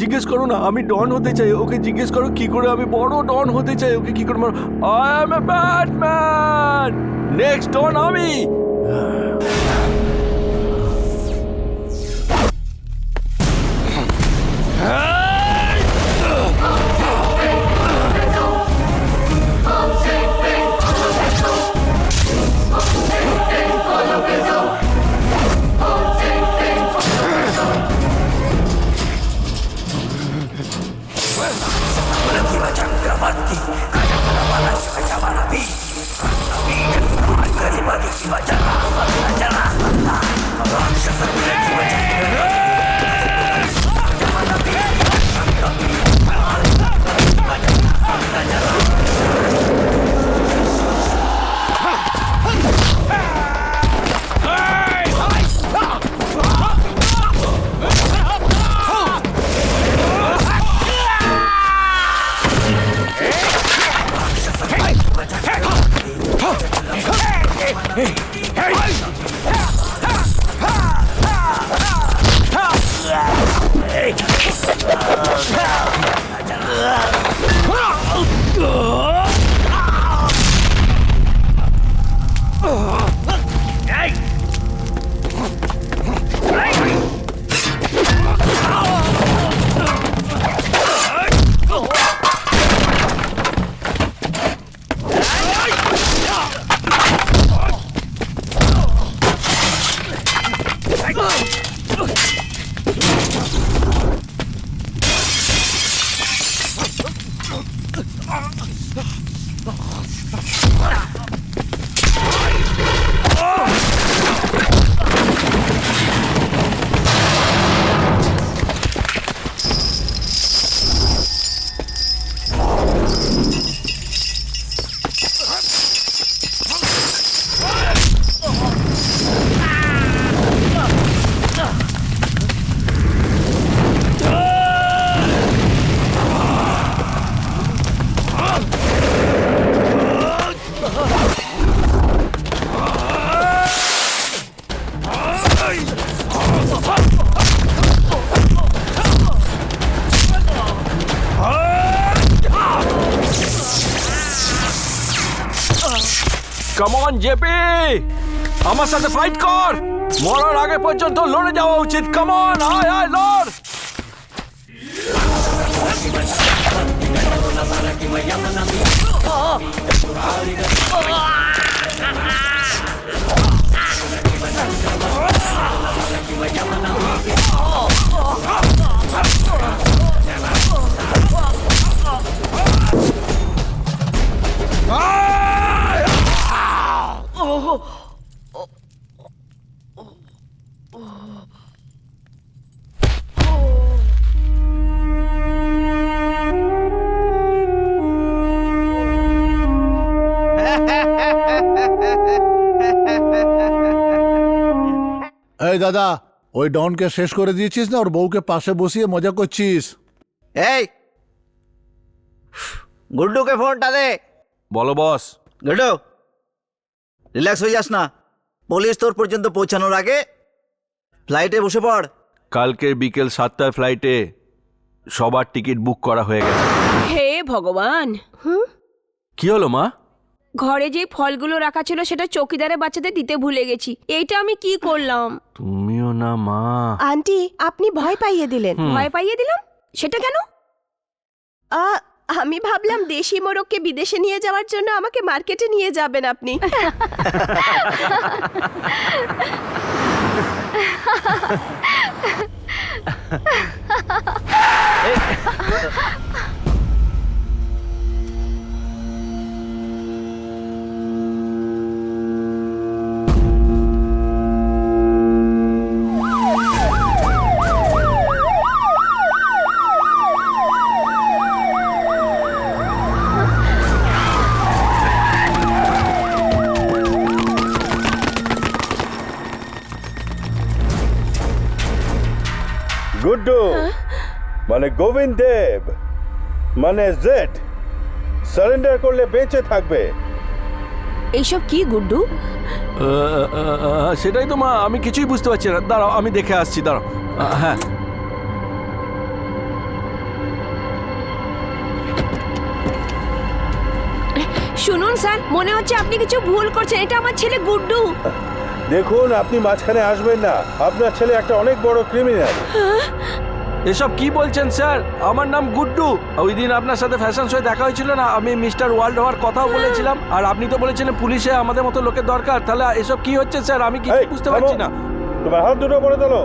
জিজ্ঞেস করো না, আমি ডন হতে চাই। ওকে জিজ্ঞেস করো কি করে আমি বড় ডন হতে চাই। ওকে কি করে I am a Batman, next don আমি। Shiva কাম অন জেপি, আমার সাথে ফাইট কর। মরার আগে পর্যন্ত লড়ে যাওয়া উচিত। কাম অন, আয় আয় লড়। এই দাদা, ওই ডনকে শেষ করে দিয়েছিস না? ওর বউকে পাশে বসিয়ে মজা করছিস। এই গুড্ডুকে ফোনটা দে। বলো বস। গুড্ডু, রিল্যাক্স হয়ে যাস না। পুলিশ তোর পর্যন্ত পৌঁছানোর আগে ফ্লাইটে বসে পড়। কালকের বিকেল 7টার ফ্লাইটে সবার টিকিট বুক করা হয়ে গেছে। হে ভগবান, কি হলো মা? ঘরে যে ফলগুলো রাখা ছিল সেটা চৌকিদারের বাচ্চাদের দিতে ভুলে গেছি। এইটা আমি কি করলাম? তুমিও না মা। আন্টি, আপনি ভয় পাইয়ে দিলেন। ভয় পাইয়ে দিলাম? সেটা কেন? আমি ভাবলাম দেশি মোরগকে বিদেশে নিয়ে যাওয়ার জন্য আমাকে মার্কেটে নিয়ে যাবেন আপনি। গুড্ডু মানে গোবিন্দ দেব মানে জেড সারেন্ডার করলে বেঁচে থাকবে। এইসব কি গুড্ডু? সেটাই তো মা, আমি কিছুই বুঝতে পারছি না। দাঁড়াও, আমি দেখে আসছি। দাঁড়াও। হ্যাঁ, শুনুন স্যার, মনে হচ্ছে আপনি কিছু ভুল করছেন। এটা আমার ছেলে গুড্ডু। দেখুন, আপনি মাঝখানে আসবেন না। আপনার ছেলে একটা অনেক বড় ক্রিমিনাল। এসব কি বলছেন স্যার? আমার নাম গুড্ডু। ওই দিন আপনার সাথে ফ্যাশন শোয়ে দেখা হয়েছিল না, আমি মিস্টার ওয়ার্ল্ড হওয়ার কথাও বলেছিলাম। আর আপনি তো বলেছিলেন পুলিশে আমাদের মতো লোকের দরকার। তাহলে এসব কি হচ্ছে স্যার? আমি কিছু বুঝতে পারছি না। তোমার হাত দুটো পরে তোলো।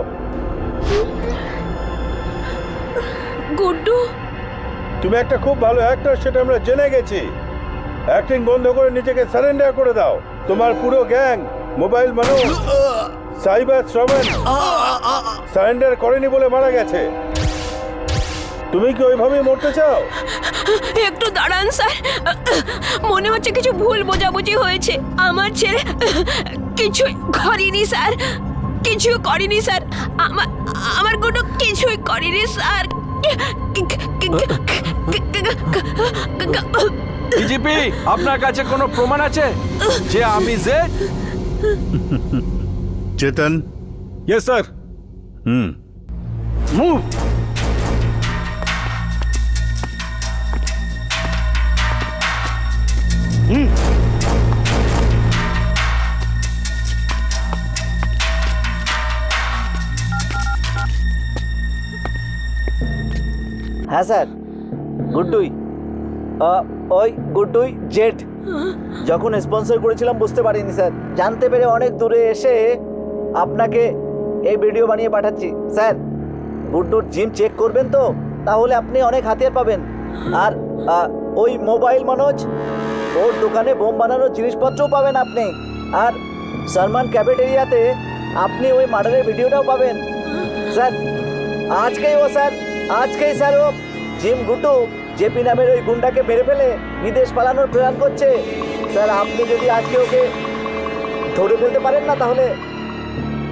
গুড্ডু, তুমি একটা খুব ভালো অ্যাক্টর, সেটা আমরা জেনে গেছি। অ্যাক্টিং বন্ধ করে নিজেকে সারেন্ডার করে দাও। তোমার পুরো গ্যাং, মোবাইল মানুষ, সাইবার শ্রমণ সারেন্ডার করেনি বলে মারা গেছে। তুমি কি ওইভাবেই মরতে চাও? একটু দাঁড়ান স্যার, মনে হচ্ছে কিছু ভুল বোঝাবুঝি হয়েছে। আমার ছেলে কিছুই করেনি স্যার, কিছু করেনি স্যার। আমার গুড্ডু কিছুই করেনি স্যার। ডিজিপি, আপনার কাছে কোনো প্রমাণ আছে যে আমি Z? Chetan. Yes sir. Move. হ্যাঁ স্যার, গুড্ডুই। ওই গুড্ডুই জেড। যখন স্পন্সর করেছিলাম বুঝতে পারিনি স্যার। জানতে পেরে অনেক দূরে এসে আপনাকে এই ভিডিও বানিয়ে পাঠাচ্ছি স্যার। গুড্ডুর জিম চেক করবেন তো, তাহলে আপনি অনেক হাতিয়ার পাবেন। আর ওই মোবাইল মনোজ, ওর দোকানে বোম বানানোর জিনিসপত্রও পাবেন আপনি। আর সালমান ক্যাফেটেরিয়াতে আপনি ওই মার্ডারের ভিডিওটাও পাবেন স্যার। আজকেই স্যার ও জিম গুড্ডু জেপি নামের ওই গুন্ডাকে মেরে ফেলে বিদেশ পালানোর প্ল্যান করছে স্যার। আপনি যদি আজকে ওকে ধরে ফেলতে পারেন না, তাহলে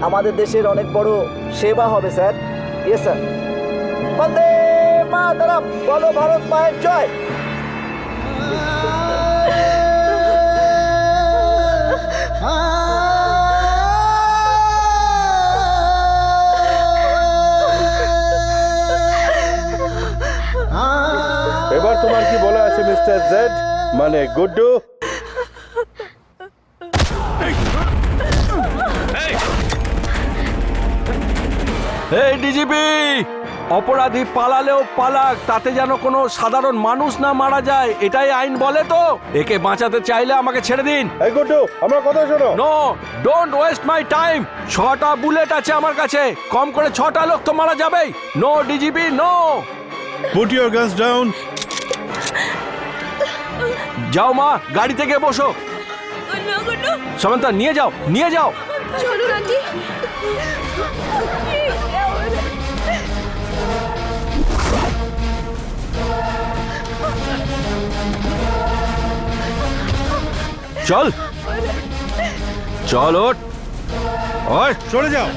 আমাদের দেশের অনেক বড় সেবা হবে sir. Yes sir. Vande Mataram, বলো ভারত মায়ের জয়। মিস্টার জেড মানে গুড্ডু। এই ডিজিপি, অপরাধী পালালেও পালাক, তাতে যেন কোনো সাধারণ মানুষ না মারা যায়, এটাই আইন বলে। তো একে বাঁচাতে চাইলে আমাকে ছেড়ে দিন। এই গুড্ডু, আমার কথা শোনো। No, don't waste my time. 6টা বুলেট আছে আমার কাছে, কম করে 6টা লোক তো মারা যাবেই। No DGP, no. Put your guns down. যাও মা, গাড়ি থেকে বসো। সামান্তা, নিয়ে যাও, নিয়ে যাও। চলুন আন্টি। চল চল, ওঠ। ওই সরে যাও।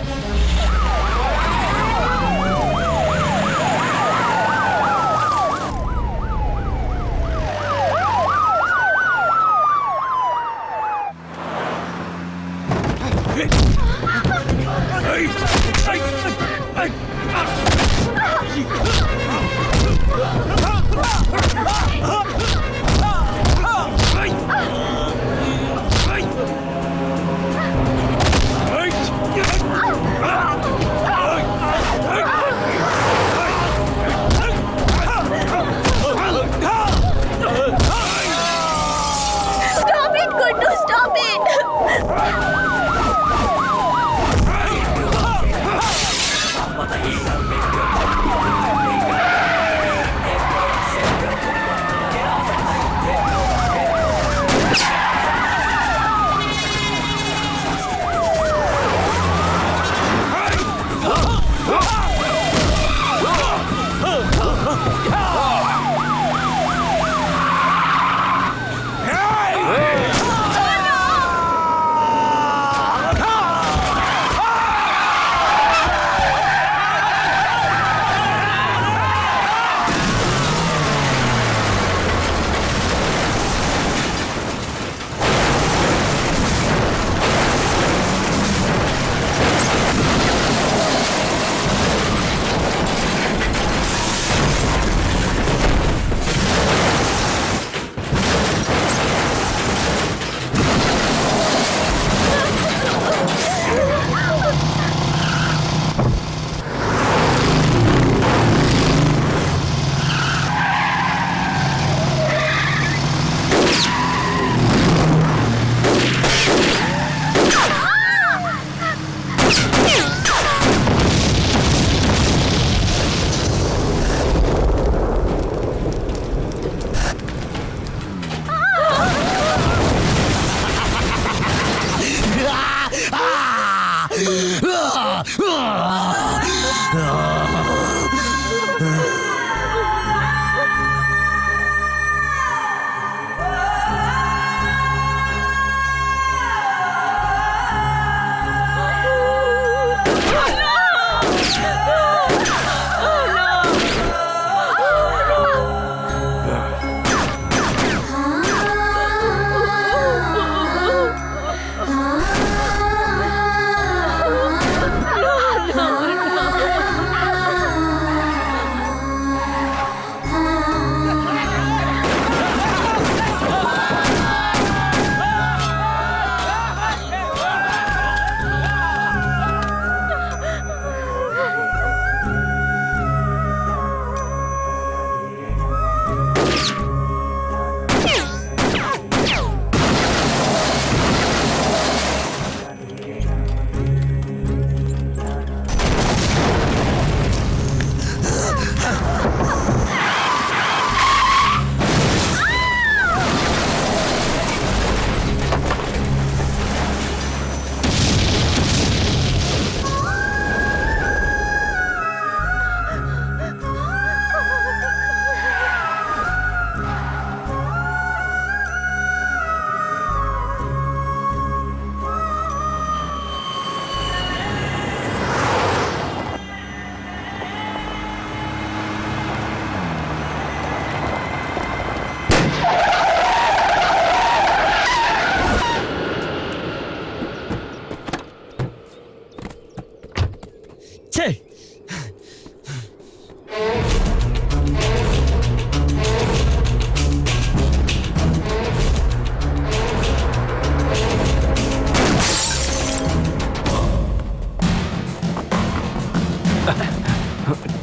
Stop it, Guddu, stop it.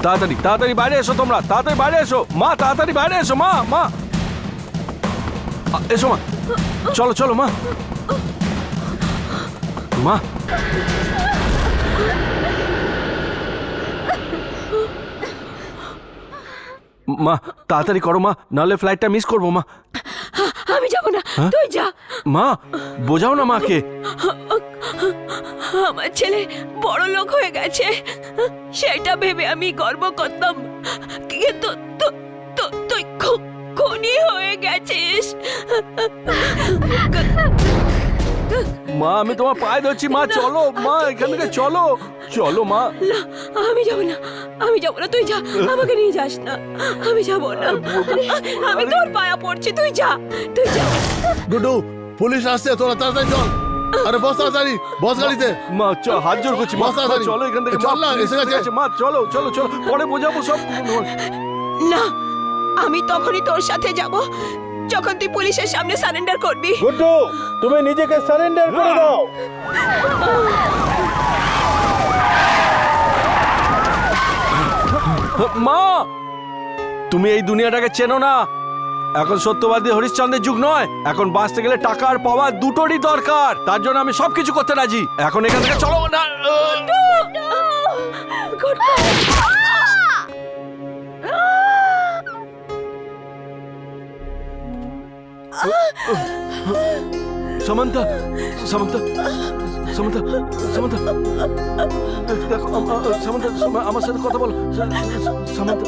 তাড়াতাড়ি তাড়াতাড়ি বাইরে এসো তোমরা, তাড়াতাড়ি বাইরে এসো মা, তাড়াতাড়ি বাইরে এসো মা, মা এসো মা, চলো চলো মা, মা মা তাড়াতাড়ি করো মা, নাহলে ফ্লাইটটা মিস করবো মা। আমি যাব না, হ্যাঁ? তুই যা। মা বোঝাও না মাকে। আমার ছেলে বড় লোক হয়ে গেছে সেটা ভেবে আমি গর্ব করতাম, কিন্তু তুই খুনি হয়ে গেছিস। মা আমি তোমার পায়ে ধরছি মা, চলো মা এখান থেকে চলো, চলো মা। না, আমি যাব না, আমি যাব না, তুই যা, আমাকে নিয়ে যাস না, আমি যাব না, আমি তোর পায়া পড়ছি, তুই যা, তুই যা। গুড্ডু পুলিশ আসছে, তোরা তাড়াতাড়ি চল। আরে বস তাড়াতাড়ি, বস গাড়িতে। মা হাত জোর করছি মা, বস তাড়াতাড়ি। চলো এখান থেকে, চল না, মা, এসে গেছে। মা চলো চলো চলো, পরে বোঝাবো সব। না, আমি তখনই তোর সাথে যাব যখন তুই পুলিশের সামনে সারেন্ডার করবি। গুড্ডু তুমি নিজেকে সারেন্ডার করে দাও। মা তুমি এই দুনিয়াটাকে চেনো না, এখন সত্যবাদী হরিশ্চন্দ্রের যুগ নয়, এখন বাঁচতে গেলে টাকা আর পাওয়া দুটোরই দরকার, তার জন্য আমি সবকিছু করতে রাজি। এখন এখান থেকে চলো না। সামান্তা সামান্তা সামান্তা সামান্তা দেখো সামান্তা, আমার সাথে কথা বলো সামান্তা।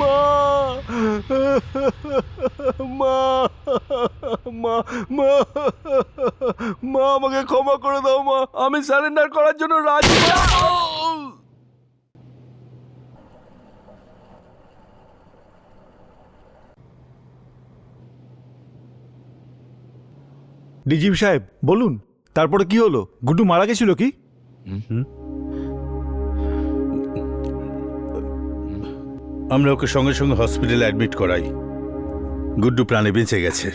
মা মা মা মা মা আমাকে ক্ষমা করে দাও মা, আমি সারেন্ডার করার জন্য রাজি। ডিজিপি সাহেব বলুন, তারপরে কি হলো? গুড্ডু মারা গেছিল কি? আমরা ওকে সঙ্গে সঙ্গে হসপিটালে অ্যাডমিট করাই। গুড্ডু প্রাণে বেঁচে গেছে।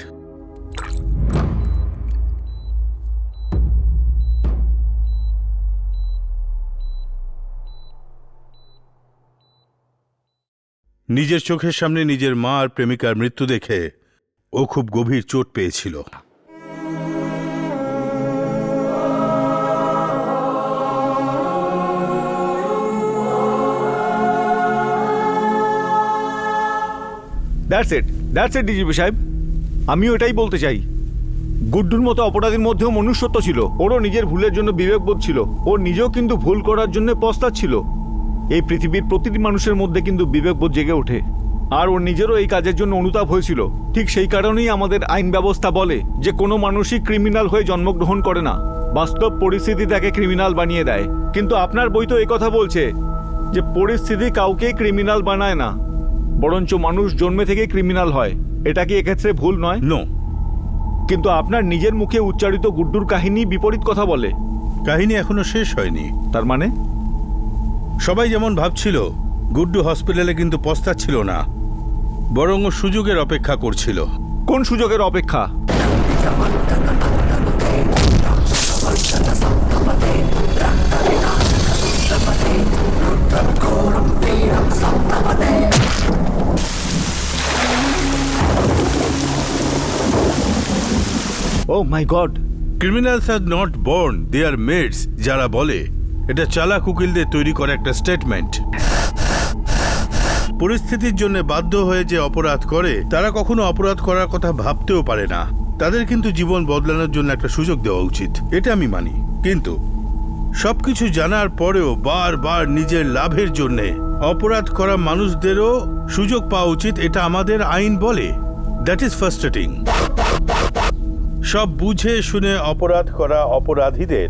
নিজের চোখের সামনে নিজের মা আর প্রেমিকার মৃত্যু দেখে ও খুব গভীর চোট পেয়েছিল। দ্যাটস ইট ডিজিপি সাহেব, আমিও এটাই বলতে চাই। গুড্ডুর মতো অপরাধীর মধ্যেও মনুষ্যত্ব ছিল, ওরও নিজের ভুলের জন্য বিবেকবোধ ছিল, ও নিজেও কিন্তু ভুল করার জন্য পস্তাচ্ছিল। এই পৃথিবীর প্রতিটি মানুষের মধ্যে কিন্তু বিবেকবোধ জেগে ওঠে, আর ওর নিজেরও এই কাজের জন্য অনুতাপ হয়েছিল। ঠিক সেই কারণেই আমাদের আইন ব্যবস্থা বলে যে কোনো মানুষই ক্রিমিনাল হয়ে জন্মগ্রহণ করে না, বাস্তব পরিস্থিতি তাকে ক্রিমিনাল বানিয়ে দেয়। কিন্তু আপনার বই তো এই কথা বলছে যে পরিস্থিতি কাউকে ক্রিমিনাল বানায় না, বরঞ্চ মানুষ জন্মে থেকে ক্রিমিনাল হয়। এটা কি এক্ষেত্রে ভুল নয়? নো। কিন্তু আপনার নিজের মুখে উচ্চারিত গুড্ডুর কাহিনী বিপরীত কথা বলে। কাহিনী এখনো শেষ হয়নি। তার মানে? সবাই যেমন ভাবছিল, গুড্ডু হসপিটালে কিন্তু পস্তাচ্ছিল না, বরং ও সুযোগের অপেক্ষা করছিল। কোন সুযোগের অপেক্ষা? Oh my God! Criminals are not born, they are made যারা বলে, এটা চালাক উকিলদের তৈরি করা একটা স্টেটমেন্ট। পরিস্থিতির জন্য বাধ্য হয়ে যে অপরাধ করে তারা কখনো অপরাধ করার কথা ভাবতেও পারে না। তাদের কিন্তু জীবন বদলানোর জন্য একটা সুযোগ দেওয়া উচিত, এটা আমি মানি। কিন্তু সবকিছু জানার পরেও বারবার নিজের লাভের জন্যে অপরাধ করা মানুষদেরও সুযোগ পাওয়া উচিত, এটা আমাদের আইন বলে। That is frustrating. সব বুঝে শুনে অপরাধ করা অপরাধীদের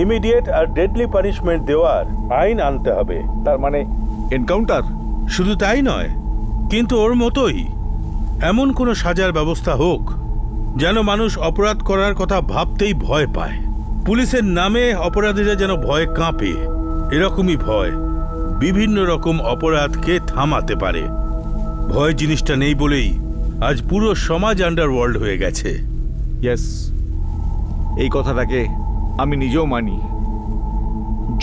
ইমিডিয়েট আর ডেডলি পানিশমেন্ট দেওয়ার আইন আনতে হবে। তার মানে এনকাউন্টার? শুধু তাই নয়, কিন্তু ওর মতোই এমন কোনো সাজার ব্যবস্থা হোক যেন মানুষ অপরাধ করার কথা ভাবতেই ভয় পায়। পুলিশের নামে অপরাধীরা যেন ভয়ে কাঁপে। এরকমই ভয় বিভিন্ন রকম অপরাধকে থামাতে পারে। ভয় জিনিসটা নেই বলেই আজ পুরো সমাজ আন্ডারওয়ার্ল্ড হয়ে গেছে। ইয়েস, এই কথাটাকে আমি নিজেও মানি।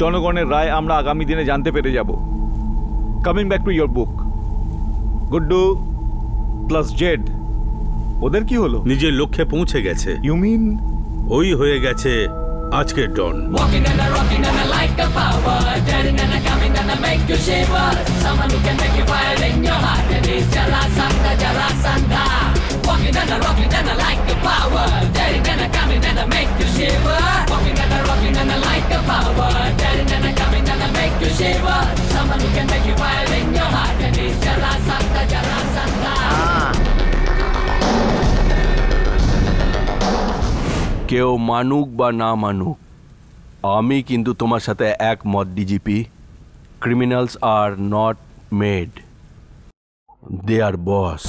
জনগণের রায় আমরা আগামী দিনে জানতে পেরে যাব। Coming back to your book, Guddu plus Z, ওদের কি হলো? নিজের লক্ষ্যে পৌঁছে গেছে। ইউ মিন ওই হয়ে গেছে আজকের ডন। কেউ মানুক বা না মানুক, আমি কিন্তু তোমার সাথে একমত DGP. Criminals are not made, they are boss.